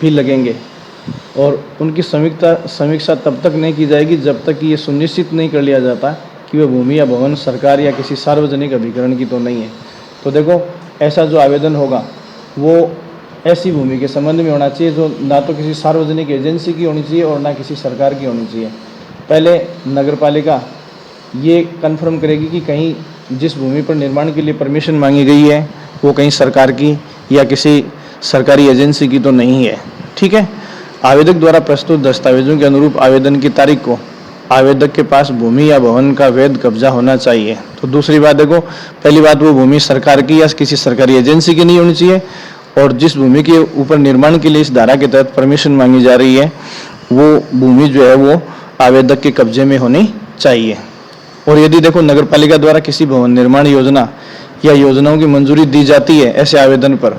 भी लगेंगे और उनकी समीक्षा तब तक नहीं की जाएगी जब तक कि ये सुनिश्चित नहीं कर लिया जाता कि वह भूमि या भवन सरकार या किसी सार्वजनिक अभिकरण की तो नहीं है। तो देखो, ऐसा जो आवेदन होगा वो ऐसी भूमि के संबंध में होना चाहिए जो ना तो किसी सार्वजनिक एजेंसी की होनी चाहिए और ना किसी सरकार की होनी चाहिए। पहले नगरपालिका ये कन्फर्म करेगी कि कहीं जिस भूमि पर निर्माण के लिए परमिशन मांगी गई है वो कहीं सरकार की या किसी सरकारी एजेंसी की तो नहीं है। ठीक है। आवेदक द्वारा प्रस्तुत दस्तावेजों के अनुरूप आवेदन की तारीख को आवेदक के पास भूमि या भवन का वैध कब्जा होना चाहिए। तो दूसरी बात देखो, पहली बात, वो भूमि सरकार की या किसी सरकारी एजेंसी की नहीं होनी चाहिए, और जिस भूमि के ऊपर निर्माण के लिए इस धारा के तहत परमिशन मांगी जा रही है वो भूमि जो है वो आवेदक के कब्जे में होनी चाहिए। और यदि देखो नगरपालिका द्वारा किसी भवन निर्माण योजना या योजनाओं की मंजूरी दी जाती है ऐसे आवेदन पर,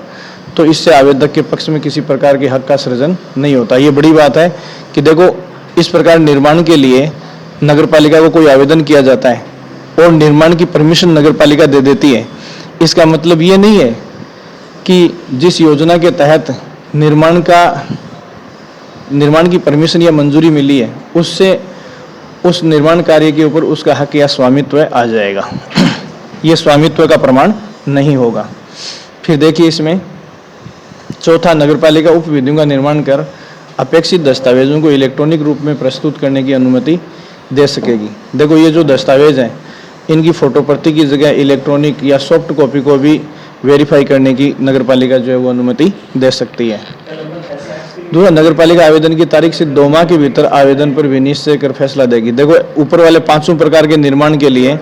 तो इससे आवेदक के पक्ष में किसी प्रकार के हक का सृजन नहीं होता। ये बड़ी बात है कि देखो, इस प्रकार निर्माण के लिए नगरपालिका को कोई आवेदन किया जाता है और निर्माण की परमिशन नगरपालिका दे देती है, इसका मतलब ये नहीं है कि जिस योजना के तहत निर्माण की परमिशन या मंजूरी मिली है उससे उस निर्माण कार्य के ऊपर उसका हक या स्वामित्व आ जाएगा। ये स्वामित्व का प्रमाण नहीं होगा। फिर देखिए इसमें चौथा, नगरपालिका उप विधियों का निर्माण कर अपेक्षित दस्तावेजों को इलेक्ट्रॉनिक रूप में प्रस्तुत करने की अनुमति दे सकेगी। देखो, ये जो दस्तावेज हैं इनकी फोटो प्रति की जगह इलेक्ट्रॉनिक या सॉफ्ट कॉपी को भी वेरीफाई करने की नगरपालिका जो है वो अनुमति दे सकती है। दूसरा, नगरपालिका आवेदन की तारीख से 2 माह के भीतर आवेदन पर विनिश्चय कर फैसला देगी। देखो, ऊपर वाले 5 प्रकार के निर्माण के लिए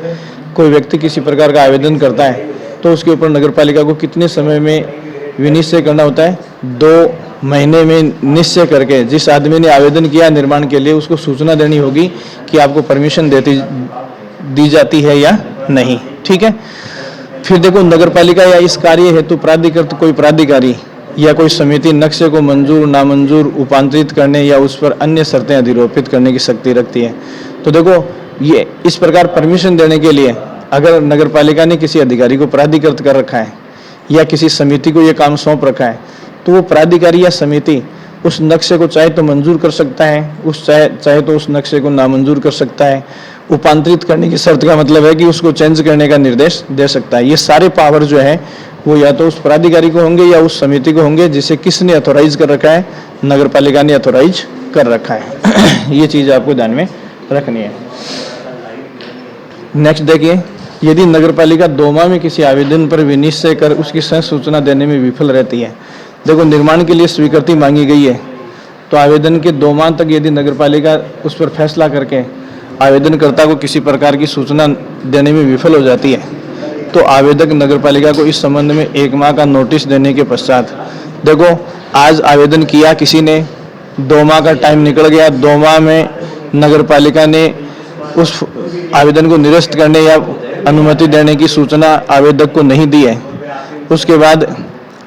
कोई व्यक्ति किसी प्रकार का आवेदन करता है तो उसके ऊपर नगरपालिका को कितने समय में विनिश्चय करना होता है? 2 महीने में निश्चय करके जिस आदमी ने आवेदन किया निर्माण के लिए उसको सूचना देनी होगी कि आपको परमिशन दी जाती है या नहीं। ठीक है। फिर देखो, नगरपालिका या इस कार्य हेतु प्राधिकृत कोई प्राधिकारी या कोई समिति नक्शे को मंजूर नामंजूर उपांतरित करने या उस पर अन्य शर्तें अधिरोपित करने की शक्ति रखती है। तो देखो, ये इस प्रकार परमिशन देने के लिए अगर नगरपालिका ने किसी अधिकारी को प्राधिकृत कर रखा है या किसी समिति को ये काम सौंप रखा है तो वो प्राधिकारी या समिति उस नक्शे को चाहे तो मंजूर कर सकता है, चाहे तो उस नक्शे को नामंजूर कर सकता है। उपांतरित करने की शर्त का मतलब है कि उसको चेंज करने का निर्देश दे सकता है। ये सारे पावर जो है वो या तो उस प्राधिकारी को होंगे या उस समिति को होंगे जिसे किसने अथोराइज कर रखा है, नगर पालिका ने अथोराइज कर रखा है। ये चीज आपको ध्यान में रखनी है। नेक्स्ट देखिए, यदि नगर पालिका 2 माह में किसी आवेदन पर विनिश्चय कर उसकी सही सूचना देने में विफल रहती है, देखो निर्माण के लिए स्वीकृति मांगी गई है, तो आवेदन के 2 माह तक यदि नगर पालिका उस पर फैसला करके आवेदनकर्ता को किसी प्रकार की सूचना देने में विफल हो जाती है, तो आवेदक नगर पालिका को इस संबंध में 1 माह का नोटिस देने के पश्चात, देखो आज आवेदन किया किसी ने, 2 माह का टाइम निकल गया, 2 माह में नगर पालिका ने उस आवेदन को निरस्त करने या अनुमति देने की सूचना आवेदक को नहीं दी है, उसके बाद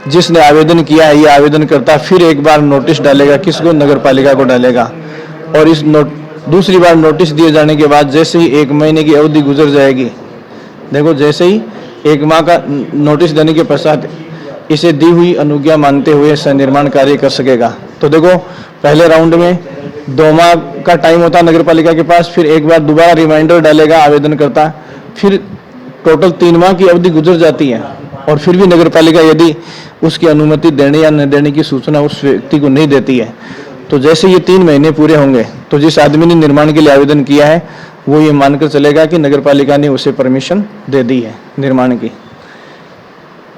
जिसने आवेदन किया है ये आवेदनकर्ता फिर एक बार नोटिस डालेगा, किसको, नगर पालिका को डालेगा। और इस दूसरी बार नोटिस दिए जाने के बाद जैसे ही 1 महीने की अवधि गुजर जाएगी, देखो जैसे ही 1 माह का नोटिस देने के पश्चात इसे दी हुई अनुज्ञा मानते हुए सनिर्माण कार्य कर सकेगा। तो देखो पहले राउंड में 2 माह का टाइम होता है नगर पालिका के पास, फिर एक बार दोबारा रिमाइंडर डालेगा आवेदनकर्ता, फिर टोटल 3 माह की अवधि गुजर जाती है और फिर भी नगर पालिका यदि उसकी अनुमति देने या न देने की सूचना उस व्यक्ति को नहीं देती है, तो जैसे ये 3 महीने पूरे होंगे तो जिस आदमी ने निर्माण के लिए आवेदन किया है वो ये मानकर चलेगा कि नगर पालिका ने उसे परमिशन दे दी है निर्माण की,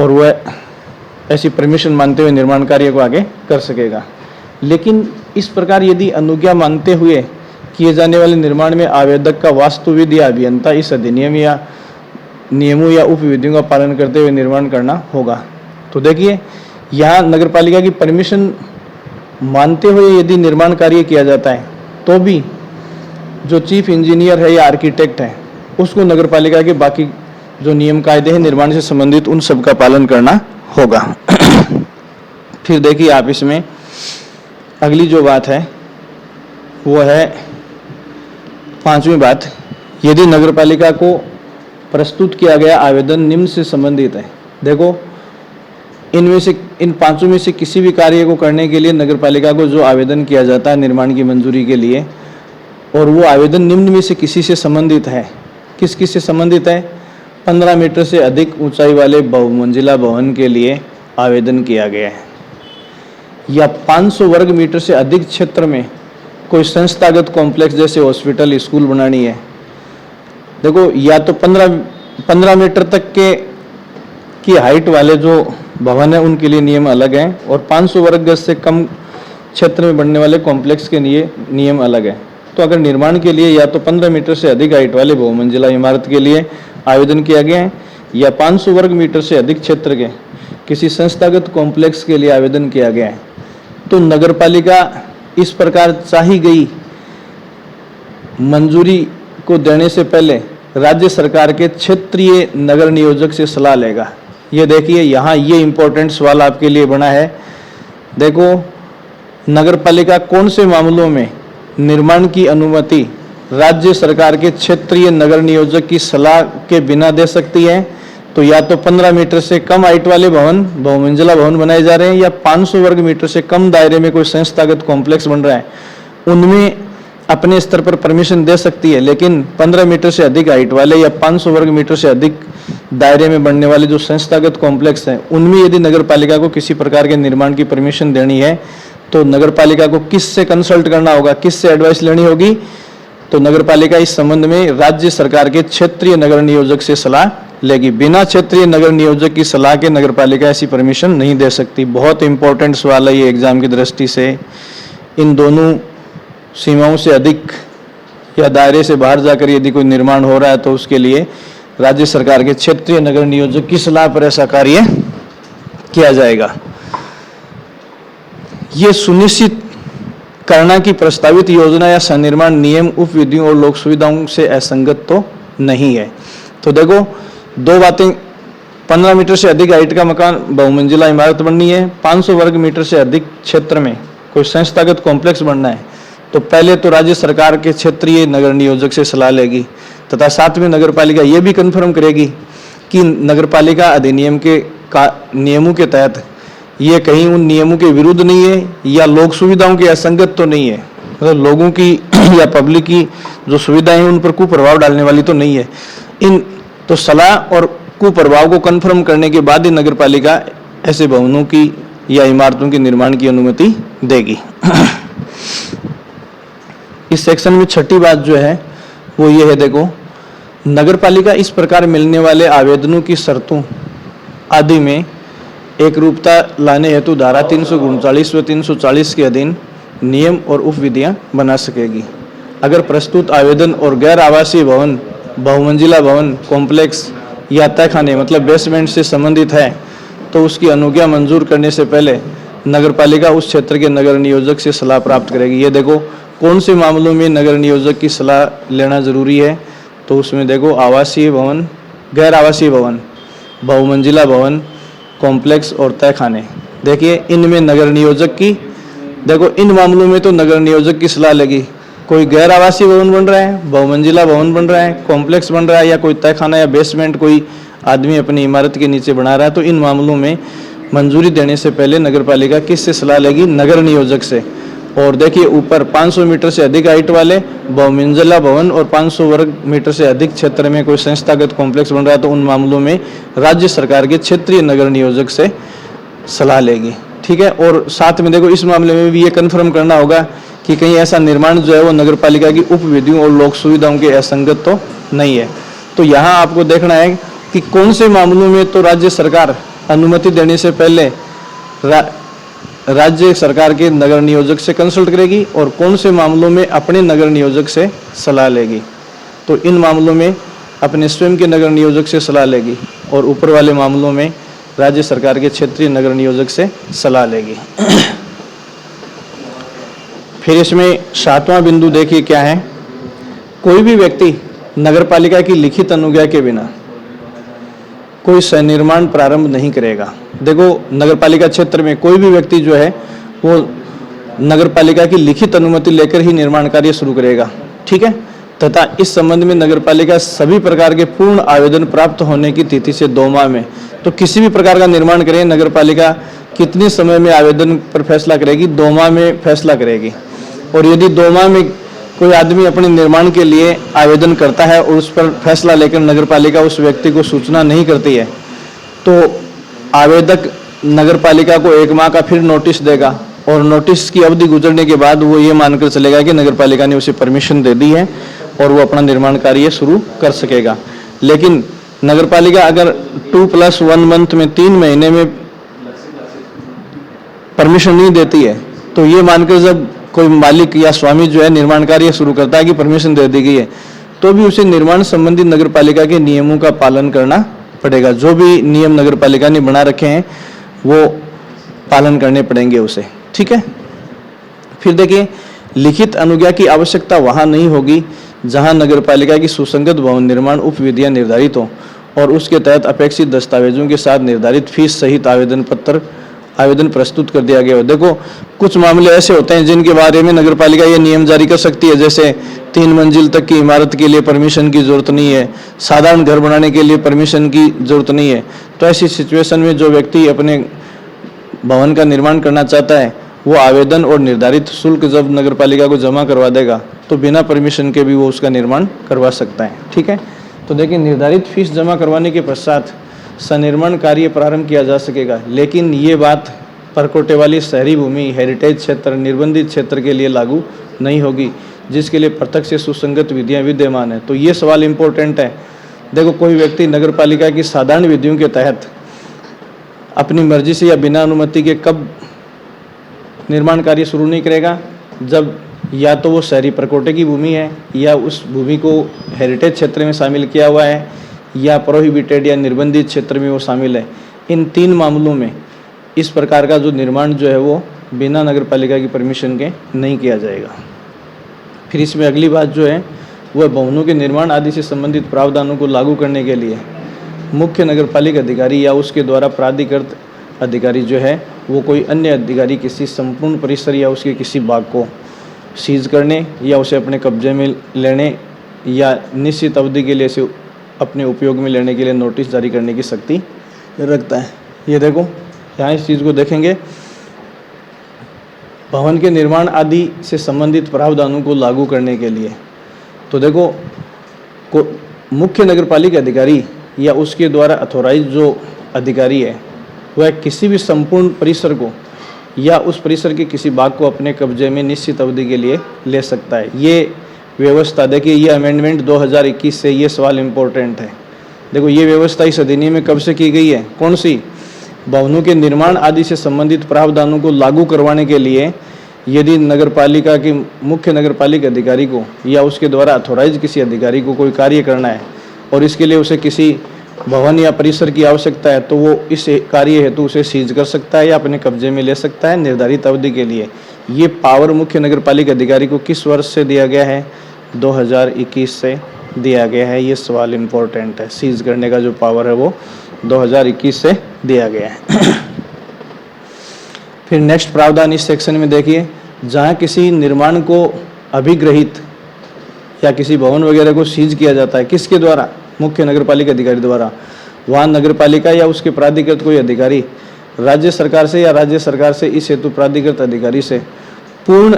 और वह ऐसी परमिशन मानते हुए निर्माण कार्य को आगे कर सकेगा। लेकिन इस प्रकार यदि अनुज्ञा मानते हुए किए जाने वाले निर्माण में आवेदक का वास्तुविद या अभियंता इस अधिनियम या नियमों या उपविधियों का पालन करते हुए निर्माण करना होगा। तो देखिए यहाँ नगर पालिका की परमिशन मानते हुए यदि निर्माण कार्य किया जाता है तो भी जो चीफ इंजीनियर है या आर्किटेक्ट है उसको नगर पालिका के बाकी जो नियम कायदे हैं निर्माण से संबंधित उन सब का पालन करना होगा। फिर देखिए आप इसमें अगली जो बात है वो है 5वीं बात, यदि नगर पालिका को प्रस्तुत किया गया आवेदन निम्न से संबंधित है। देखो इनमें से इन 5 में से किसी भी कार्य को करने के लिए नगर पालिका को जो आवेदन किया जाता है निर्माण की मंजूरी के लिए, और वो आवेदन निम्न में से किसी से संबंधित है, किस से संबंधित है, 15 मीटर से अधिक ऊंचाई वाले बहुमंजिला भवन के लिए आवेदन किया गया है, या 500 वर्ग मीटर से अधिक क्षेत्र में कोई संस्थागत कॉम्प्लेक्स जैसे हॉस्पिटल स्कूल बनानी है। देखो या तो 15 मीटर तक की हाइट वाले जो भवन है उनके लिए नियम अलग हैं, और 500 वर्ग गज से कम क्षेत्र में बनने वाले कॉम्प्लेक्स के लिए नियम अलग है। तो अगर निर्माण के लिए या तो 15 मीटर से अधिक हाइट वाले बहुमंजिला इमारत के लिए आवेदन किया गया है, या 500 वर्ग मीटर से अधिक क्षेत्र के किसी संस्थागत कॉम्प्लेक्स के लिए आवेदन किया गया है, तो नगर पालिका इस प्रकार चाही गई मंजूरी को देने से पहले राज्य सरकार के क्षेत्रीय नगर नियोजक से सलाह लेगा। ये देखिए यहाँ ये इम्पोर्टेंट सवाल आपके लिए बना है। देखो नगर पालिका कौन से मामलों में निर्माण की अनुमति राज्य सरकार के क्षेत्रीय नगर नियोजक की सलाह के बिना दे सकती है, तो या तो 15 मीटर से कम हाइट वाले भवन बहुमंजिला भवन बनाए जा रहे हैं, या 500 वर्ग मीटर से कम दायरे में कोई संस्थागत कॉम्प्लेक्स बन रहा है, उनमें अपने स्तर पर परमिशन दे सकती है। लेकिन 15 मीटर से अधिक हाइट वाले या 500 वर्ग मीटर से अधिक दायरे में बनने वाले जो संस्थागत कॉम्प्लेक्स हैं उनमें यदि नगर पालिका को किसी प्रकार के निर्माण की परमिशन देनी है तो नगर पालिका को किससे कंसल्ट करना होगा, किससे एडवाइस लेनी होगी, तो नगर पालिका इस संबंध में राज्य सरकार के क्षेत्रीय नगर नियोजक से सलाह लेगी। बिना क्षेत्रीय नगर नियोजक की सलाह के नगर पालिका ऐसी परमिशन नहीं दे सकती। बहुत इंपॉर्टेंट सवाल है ये एग्जाम की दृष्टि से। इन दोनों सीमाओं से अधिक या दायरे से बाहर जाकर यदि कोई निर्माण हो रहा है तो उसके लिए राज्य सरकार के क्षेत्रीय नगर नियोजक की सलाह पर ऐसा कार्य किया जाएगा। ये सुनिश्चित करना कि प्रस्तावित योजना या सनिर्माण नियम उपविधियों और लोक सुविधाओं से असंगत तो नहीं है। तो देखो दो बातें, 15 मीटर से अधिक हाइट का मकान बहुमंजिला इमारत बननी है, 500 वर्ग मीटर से अधिक क्षेत्र में कोई संस्थागत कॉम्प्लेक्स बनना है, तो पहले तो राज्य सरकार के क्षेत्रीय नगर नियोजक से सलाह लेगी तथा साथ में नगर पालिका ये भी कन्फर्म करेगी कि नगर पालिका अधिनियम के नियमों के तहत ये कहीं उन नियमों के विरुद्ध नहीं है या लोक सुविधाओं की असंगत तो नहीं है, मतलब लोगों की या पब्लिक की जो सुविधाएं हैं उन पर कुप्रभाव डालने वाली तो नहीं है। इन तो सलाह और कुप्रभाव को कन्फर्म करने के बाद ही नगर पालिका ऐसे भवनों की या इमारतों के निर्माण की अनुमति देगी। इस सेक्शन में छठी बात जो है वो ये है, देखो नगर पालिका इस प्रकार मिलने वाले आवेदनों की शर्तों आदि में एक रूपता लाने हेतु धारा 339 व 340 के अधीन नियम और उपविधियां बना सकेगी। अगर प्रस्तुत आवेदन और गैर आवासीय भवन, बहुमंजिला भवन, कॉम्प्लेक्स या तहखाने मतलब बेसमेंट से संबंधित है तो उसकी अनुज्ञा मंजूर करने से पहले नगर पालिका उस क्षेत्र के नगर नियोजक से सलाह प्राप्त करेगी। ये देखो कौन से मामलों में नगर नियोजक की सलाह लेना जरूरी है, तो उसमें देखो आवासीय भवन, गैर आवासीय भवन, बहुमंजिला भवन, कॉम्प्लेक्स और तहखाने। देखिए इनमें नगर नियोजक की, देखो इन मामलों में तो नगर नियोजक की सलाह लेगी। कोई गैर आवासीय भवन बन रहा है, बहुमंजिला भवन बन रहा है, कॉम्प्लेक्स बन रहा है या कोई तहखाना या बेसमेंट कोई आदमी अपनी इमारत के नीचे बना रहा है, तो इन मामलों में मंजूरी देने से पहले नगर पालिका किससे सलाह लेगी? नगर नियोजक से। और देखिए ऊपर 500 मीटर से अधिक हाइट वाले बहुमंजिला भवन और 500 वर्ग मीटर से अधिक क्षेत्र में कोई संस्थागत कॉम्प्लेक्स बन रहा है तो उन मामलों में राज्य सरकार के क्षेत्रीय नगर नियोजक से सलाह लेगी। ठीक है। और साथ में देखो इस मामले में भी ये कन्फर्म करना होगा कि कहीं ऐसा निर्माण जो है वो नगर पालिका की उप विधियों और लोक सुविधाओं के असंगत तो नहीं है। तो यहाँ आपको देखना है कि कौन से मामलों में तो राज्य सरकार अनुमति देने से पहले राज्य सरकार के नगर नियोजक से कंसल्ट करेगी और कौन से मामलों में अपने नगर नियोजक से सलाह लेगी। तो इन मामलों में अपने स्वयं के नगर नियोजक से सलाह लेगी और ऊपर वाले मामलों में राज्य सरकार के क्षेत्रीय नगर नियोजक से सलाह लेगी। फिर इसमें 7वां बिंदु देखिए क्या है, कोई भी व्यक्ति नगर पालिका की लिखित अनुज्ञा के बिना कोई सनिर्माण प्रारंभ नहीं करेगा। देखो नगर पालिका क्षेत्र में कोई भी व्यक्ति जो है वो नगर पालिका की लिखित अनुमति लेकर ही निर्माण कार्य शुरू करेगा। ठीक है। तथा इस संबंध में नगर पालिका सभी प्रकार के पूर्ण आवेदन प्राप्त होने की तिथि से 2 माह में, तो किसी भी प्रकार का निर्माण करें नगर पालिका कितने समय में आवेदन पर फैसला करेगी? 2 माह में फैसला करेगी। और यदि 2 माह में कोई आदमी अपने निर्माण के लिए आवेदन करता है और उस पर फैसला लेकर नगर पालिका उस व्यक्ति को सूचना नहीं करती है तो आवेदक नगर पालिका को 1 माह का फिर नोटिस देगा और नोटिस की अवधि गुजरने के बाद वो ये मानकर चलेगा कि नगर पालिका ने उसे परमिशन दे दी है और वो अपना निर्माण कार्य शुरू कर सकेगा। लेकिन नगर पालिका अगर 2+1 मंथ में 3 महीने में परमिशन नहीं देती है तो ये मानकर जब कोई मालिक या स्वामी जो है निर्माण कार्य शुरू करता है कि परमिशन दे दी गई है तो भी उसे निर्माण संबंधी नगर पालिका के नियमों का पालन करना पड़ेगा। जो भी नियम नगर पालिका ने बना रखे हैं वो पालन करने पड़ेंगे उसे। ठीक है। फिर देखिए लिखित अनुज्ञा की आवश्यकता वहां नहीं होगी जहां नगर पालिका की सुसंगत भवन निर्माण उप विधियां निर्धारित हो और उसके तहत अपेक्षित दस्तावेजों के साथ निर्धारित फीस सहित आवेदन प्रस्तुत कर दिया गया हो। देखो कुछ मामले ऐसे होते हैं जिनके बारे में नगर पालिका ये नियम जारी कर सकती है, जैसे 3 मंजिल तक की इमारत के लिए परमिशन की जरूरत नहीं है, साधारण घर बनाने के लिए परमिशन की जरूरत नहीं है। तो ऐसी सिचुएशन में जो व्यक्ति अपने भवन का निर्माण करना चाहता है वो आवेदन और निर्धारित शुल्क जब नगर पालिका को जमा करवा देगा तो बिना परमिशन के भी वो उसका निर्माण करवा सकता है। ठीक है। तो देखिए निर्धारित फीस जमा करवाने के पश्चात सनिर्माण कार्य प्रारंभ किया जा सकेगा। लेकिन ये बात परकोटे वाली शहरी भूमि, हेरिटेज क्षेत्र, निर्बंधित क्षेत्र के लिए लागू नहीं होगी जिसके लिए प्रत्यक्ष से सुसंगत विधियां विद्यमान है। तो ये सवाल इम्पोर्टेंट है। देखो कोई व्यक्ति नगर पालिका की साधारण विधियों के तहत अपनी मर्जी से या बिना अनुमति के कब निर्माण कार्य शुरू नहीं करेगा? जब या तो वो शहरी परकोटे की भूमि है या उस भूमि को हेरिटेज क्षेत्र में शामिल किया हुआ है या प्रोहिबिटेड या निर्बंधित क्षेत्र में वो शामिल है। इन 3 मामलों में इस प्रकार का जो निर्माण जो है वो बिना नगर पालिका की परमिशन के नहीं किया जाएगा। फिर इसमें अगली बात जो है वह भवनों के निर्माण आदि से संबंधित प्रावधानों को लागू करने के लिए मुख्य नगर पालिका अधिकारी या उसके द्वारा प्राधिकृत अधिकारी जो है वो कोई अन्य अधिकारी किसी संपूर्ण परिसर या उसके किसी भाग को सीज करने या उसे अपने कब्जे में लेने या निश्चित अवधि के लिए अपने उपयोग में लेने के लिए नोटिस जारी करने की शक्ति रखता है। ये देखो यहाँ इस चीज़ को देखेंगे, भवन के निर्माण आदि से संबंधित प्रावधानों को लागू करने के लिए। तो देखो, मुख्य नगरपालिका अधिकारी या उसके द्वारा अथोराइज जो अधिकारी है वह किसी भी संपूर्ण परिसर को या उस परिसर के किसी भाग को अपने कब्जे में निश्चित अवधि के लिए ले सकता है। ये व्यवस्था, देखिए ये अमेंडमेंट 2021 से, ये सवाल इम्पोर्टेंट है। देखो ये व्यवस्था इस अधिनियम में कब से की गई है, कौन सी? भवनों के निर्माण आदि से संबंधित प्रावधानों को लागू करवाने के लिए यदि नगरपालिका के मुख्य नगरपालिका अधिकारी को या उसके द्वारा अथोराइज किसी अधिकारी को कोई कार्य करना है और इसके लिए उसे किसी भवन या परिसर की आवश्यकता है, तो वो इस कार्य हेतु उसे सीज कर सकता है या अपने कब्जे में ले सकता है निर्धारित अवधि के लिए। ये पावर मुख्य नगरपालिका अधिकारी को किस वर्ष से दिया गया है? 2021 से दिया गया है। ये सवाल इम्पोर्टेंट है। सीज करने का जो पावर है वो 2021 से दिया गया है। फिर नेक्स्ट प्रावधान इस सेक्शन में देखिए, जहाँ किसी निर्माण को अभिग्रहित या किसी भवन वगैरह को सीज किया जाता है, किसके द्वारा? मुख्य नगरपालिका अधिकारी द्वारा। वहाँ नगरपालिका या उसके प्राधिकृत कोई अधिकारी राज्य सरकार से या राज्य सरकार से इस हेतु प्राधिकृत अधिकारी से पूर्ण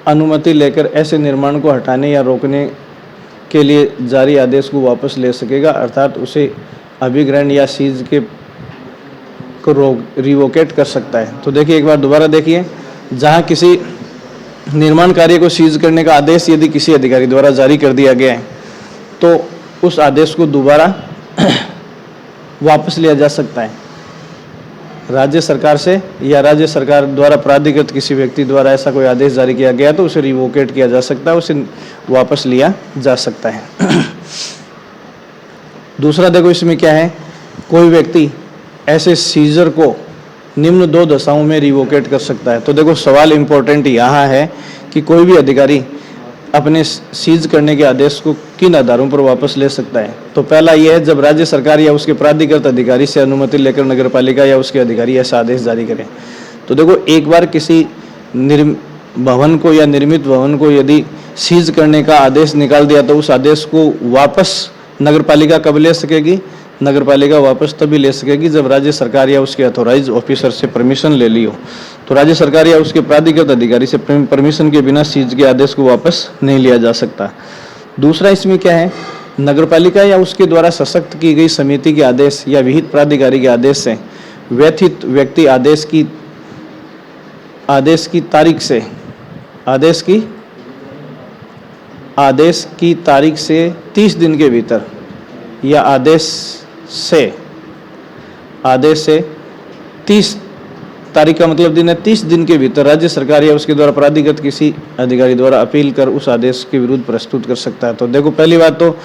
अनुमति लेकर ऐसे निर्माण को हटाने या रोकने के लिए जारी आदेश को वापस ले सकेगा, अर्थात उसे अभिग्रहण या सीज के को रिवोकेट कर सकता है। तो देखिए एक बार दोबारा देखिए, जहाँ किसी निर्माण कार्य को सीज करने का आदेश यदि किसी अधिकारी द्वारा जारी कर दिया गया है तो उस आदेश को दोबारा वापस लिया जा सकता है राज्य सरकार से, या राज्य सरकार द्वारा प्राधिकृत किसी व्यक्ति द्वारा ऐसा कोई आदेश जारी किया गया तो उसे रिवोकेट किया जा सकता है, उसे वापस लिया जा सकता है। दूसरा देखो इसमें क्या है, कोई व्यक्ति ऐसे सीजर को निम्न 2 दशाओं में रिवोकेट कर सकता है। तो देखो सवाल इम्पोर्टेंट यहाँ है कि कोई भी अधिकारी अपने सीज करने के आदेश को किन आधारों पर वापस ले सकता है। तो पहला यह है, जब राज्य सरकार या उसके प्राधिकृत अधिकारी से अनुमति लेकर नगरपालिका या उसके अधिकारी ऐसा आदेश जारी करें। तो देखो एक बार किसी भवन को या निर्मित भवन को यदि सीज करने का आदेश निकाल दिया तो उस आदेश को वापस नगरपालिका कब ले सकेगी? नगरपालिका वापस तभी ले सकेगी जब राज्य सरकार या उसके अथोराइज ऑफिसर से परमिशन ले ली हो। तो राज्य सरकार या उसके प्राधिकृत अधिकारी से परमिशन के बिना सीज के आदेश को वापस नहीं लिया जा सकता। दूसरा इसमें क्या है, नगरपालिका या उसके द्वारा सशक्त की गई समिति के आदेश या विहित प्राधिकारी के आदेश से व्यथित व्यक्ति आदेश की तारीख से 30 दिन के भीतर या आदेश से 30 तारीख का मतलब दिन है 30 दिन के भीतर राज्य सरकार या उसके द्वारा प्राधिकृत किसी अधिकारी द्वारा अपील कर उस आदेश के विरुद्ध प्रस्तुत कर सकता है। तो देखो पहली बात तो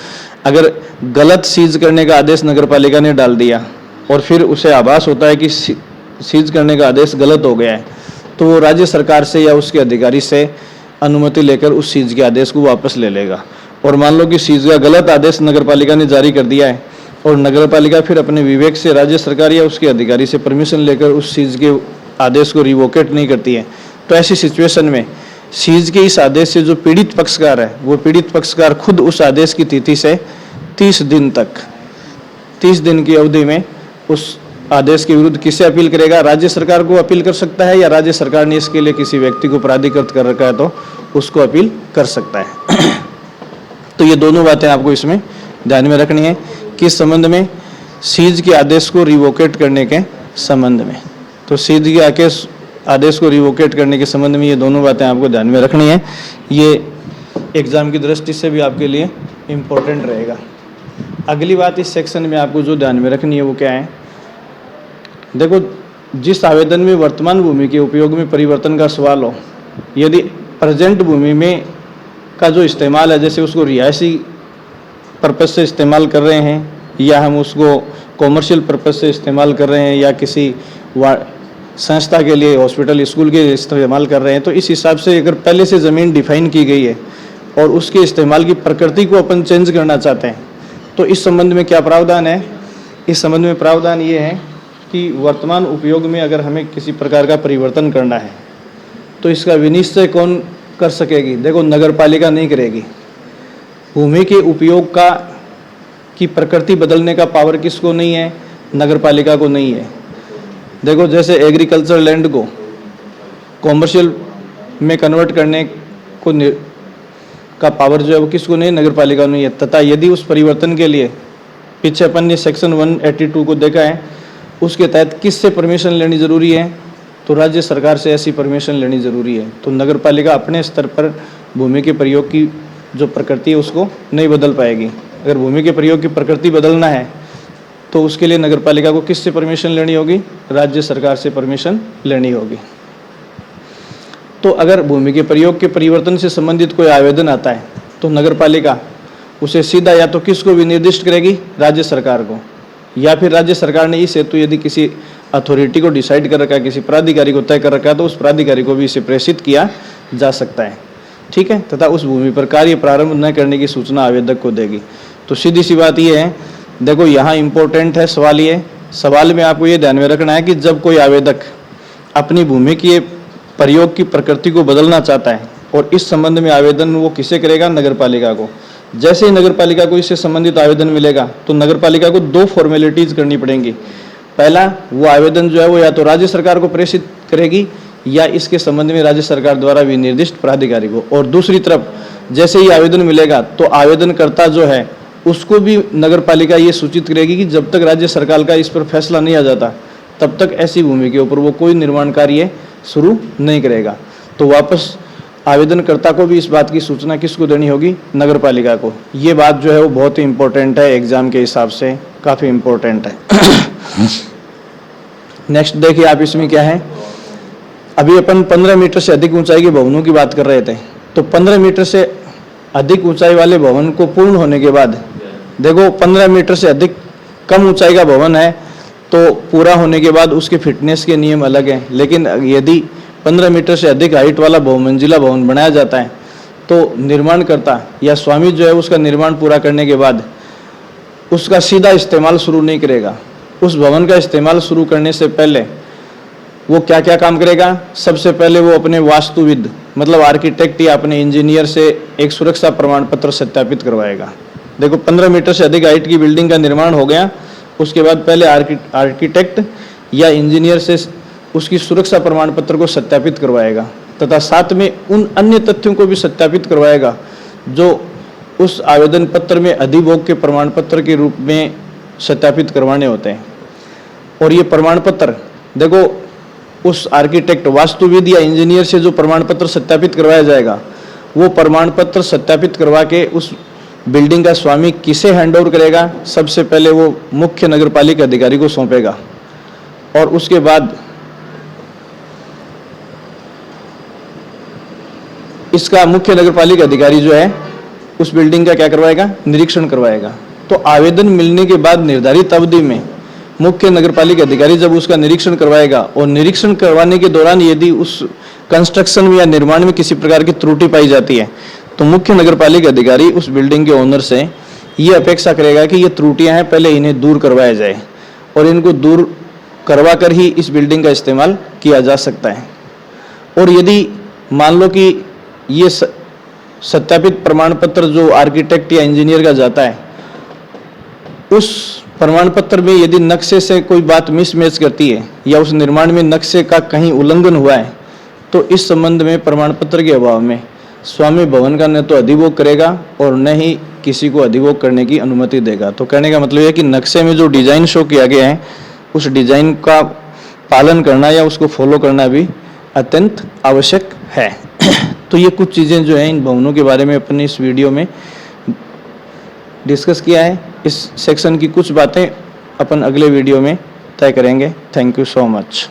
अगर गलत सीज करने का आदेश नगरपालिका ने डाल दिया और फिर उसे आभास होता है कि सीज करने का आदेश गलत हो गया है तो वो राज्य सरकार से या उसके अधिकारी से अनुमति लेकर उस सीज के आदेश को वापस ले लेगा। और मान लो कि सीज का गलत आदेश नगरपालिका ने जारी कर दिया है और नगरपालिका फिर अपने विवेक से राज्य सरकार या उसके अधिकारी से परमिशन लेकर उस सीज के आदेश को रिवोकेट नहीं करती है, तो ऐसी सिचुएशन में सीज के इस आदेश से जो पीड़ित पक्षकार है वो पीड़ित पक्षकार खुद उस आदेश की तिथि से 30 दिन की अवधि में उस आदेश के विरुद्ध किसे अपील करेगा? राज्य सरकार को अपील कर सकता है या राज्य सरकार ने इसके लिए किसी व्यक्ति को प्राधिकृत कर रखा है तो उसको अपील कर सकता है। तो ये दोनों बातें आपको इसमें ध्यान में रखनी है, किस संबंध में? सीज के आदेश को रिवोकेट करने के संबंध में। तो सीज के आदेश को रिवोकेट करने के संबंध में ये दोनों बातें आपको ध्यान में रखनी है। ये एग्जाम की दृष्टि से भी आपके लिए इम्पोर्टेंट रहेगा। अगली बात इस सेक्शन में आपको जो ध्यान में रखनी है वो क्या है, देखो जिस आवेदन में वर्तमान भूमि के उपयोग में परिवर्तन का सवाल हो, यदि प्रेजेंट भूमि में का जो इस्तेमाल है, जैसे उसको रिहायशी पर्पस से इस्तेमाल कर रहे हैं या हम उसको कॉमर्शियल पर्पस से इस्तेमाल कर रहे हैं या किसी संस्था के लिए, हॉस्पिटल, स्कूल के इस्तेमाल कर रहे हैं, तो इस हिसाब से अगर पहले से ज़मीन डिफाइन की गई है और उसके इस्तेमाल की प्रकृति को अपन चेंज करना चाहते हैं तो इस संबंध में क्या प्रावधान है? इस संबंध में प्रावधान ये है कि वर्तमान उपयोग में अगर हमें किसी प्रकार का परिवर्तन करना है तो इसका विनिश्चय कौन कर सकेगी? देखो नगरपालिका नहीं करेगी। भूमि के उपयोग की प्रकृति बदलने का पावर किसको नहीं है? नगरपालिका को नहीं है। देखो जैसे एग्रीकल्चर लैंड को कॉमर्शियल में कन्वर्ट करने को का पावर जो है वो किसको नहीं, नगर पालिका नहीं है। तथा यदि उस परिवर्तन के लिए पीछे अपन ने सेक्शन 182 को देखा है, उसके तहत किससे परमिशन लेनी जरूरी है, तो राज्य सरकार से ऐसी परमिशन लेनी जरूरी है। तो नगर पालिका अपने स्तर पर भूमि के प्रयोग की जो प्रकृति है उसको नहीं बदल पाएगी। अगर भूमि के प्रयोग की प्रकृति बदलना है तो उसके लिए नगर पालिका को किससे परमिशन लेनी होगी, राज्य सरकार से परमिशन लेनी होगी। तो अगर भूमि के प्रयोग के परिवर्तन से संबंधित कोई आवेदन आता है तो नगर पालिका उसे सीधा या तो किसको विनिर्दिष्ट करेगी, राज्य सरकार को, या फिर राज्य सरकार ने इस हेतु यदि किसी अथॉरिटी को डिसाइड कर रखा है, किसी प्राधिकारी को तय कर रखा है, तो उस प्राधिकारी को भी इसे प्रेषित किया जा सकता है। ठीक है, तथा उस भूमि पर कार्य प्रारंभ न करने की सूचना आवेदक को देगी। तो सीधी सी बात यह है, देखो यहाँ इंपॉर्टेंट है सवाल, ये सवाल में आपको ये ध्यान में रखना है कि जब कोई आवेदक अपनी भूमि की प्रयोग की प्रकृति को बदलना चाहता है और इस संबंध में आवेदन वो किसे करेगा, नगर पालिका को। जैसे ही नगर पालिका को इससे संबंधित आवेदन मिलेगा तो नगर पालिका को 2 फॉर्मेलिटीज करनी पड़ेंगी। पहला, वो आवेदन जो है वो या तो राज्य सरकार को प्रेषित करेगी या इसके संबंध में राज्य सरकार द्वारा विनिर्दिष्ट प्राधिकारी को। और दूसरी तरफ जैसे ही आवेदन मिलेगा तो आवेदनकर्ता जो है उसको भी नगर पालिका ये सूचित करेगी कि जब तक राज्य सरकार का इस पर फैसला नहीं आ जाता तब तक ऐसी भूमि के ऊपर वो कोई निर्माण कार्य शुरू नहीं करेगा। तो वापस आवेदनकर्ता को भी इस बात की सूचना किसको देनी होगी, नगर पालिका को। ये बात जो है वो बहुत ही इंपॉर्टेंट है, एग्जाम के हिसाब से काफ़ी इंपॉर्टेंट है। नेक्स्ट देखिए आप, इसमें क्या है, अभी अपन 15 मीटर से अधिक ऊंचाई के भवनों की बात कर रहे थे। तो 15 मीटर से अधिक ऊंचाई वाले भवन को पूर्ण होने के बाद, देखो 15 मीटर से अधिक कम ऊंचाई का भवन है तो पूरा होने के बाद उसके फिटनेस के नियम अलग हैं। लेकिन यदि 15 मीटर से अधिक हाइट वाला बहुमंजिला भवन बनाया जाता है तो निर्माणकर्ता या स्वामी जो है उसका निर्माण पूरा करने के बाद उसका सीधा इस्तेमाल शुरू नहीं करेगा। उस भवन का इस्तेमाल शुरू करने से पहले वो क्या क्या काम करेगा, सबसे पहले वो अपने वास्तुविद मतलब आर्किटेक्ट या अपने इंजीनियर से एक सुरक्षा प्रमाण पत्र सत्यापित करवाएगा। देखो 15 मीटर से अधिक हाइट की बिल्डिंग का निर्माण हो गया, उसके बाद पहले आर्किटेक्ट या इंजीनियर से उसकी सुरक्षा प्रमाण पत्र को सत्यापित करवाएगा तथा साथ में उन अन्य तथ्यों को भी सत्यापित करवाएगा जो उस आवेदन पत्र में अधिभोग के प्रमाण पत्र के रूप में सत्यापित करवाने होते हैं। और ये प्रमाण पत्र देखो उस आर्किटेक्ट वास्तुविद या इंजीनियर से जो प्रमाण पत्र सत्यापित करवाया जाएगा वो प्रमाण पत्र सत्यापित करवा के उस बिल्डिंग का स्वामी किसे हैंडओवर करेगा, सबसे पहले वो मुख्य नगरपालिका अधिकारी को सौंपेगा। और उसके बाद इसका मुख्य नगरपालिका अधिकारी जो है उस बिल्डिंग का क्या करवाएगा, निरीक्षण करवाएगा। तो आवेदन मिलने के बाद निर्धारित अवधि में मुख्य नगरपालिका अधिकारी जब उसका निरीक्षण करवाएगा और निरीक्षण करवाने के दौरान यदि उस कंस्ट्रक्शन में या निर्माण में किसी प्रकार की त्रुटि पाई जाती है तो मुख्य नगरपालिका अधिकारी उस बिल्डिंग के ओनर से ये अपेक्षा करेगा कि ये त्रुटियां हैं, पहले इन्हें दूर करवाया जाए और इनको दूर करवा कर ही इस बिल्डिंग का इस्तेमाल किया जा सकता है। और यदि मान लो कि ये सत्यापित प्रमाण पत्र जो आर्किटेक्ट या इंजीनियर का जाता है, उस प्रमाण पत्र में यदि नक्शे से कोई बात मिसमैच करती है या उस निर्माण में नक्शे का कहीं उल्लंघन हुआ है तो इस संबंध में प्रमाण पत्र के अभाव में स्वामी भवन का न तो अधिभोग करेगा और न ही किसी को अधिभोग करने की अनुमति देगा। तो कहने का मतलब है कि नक्शे में जो डिजाइन शो किया गया है उस डिजाइन का पालन करना या उसको फॉलो करना भी अत्यंत आवश्यक है। तो ये कुछ चीज़ें जो हैं इन भवनों के बारे में अपने इस वीडियो में डिस्कस किया है। इस सेक्शन की कुछ बातें अपन अगले वीडियो में तय करेंगे। Thank you so much.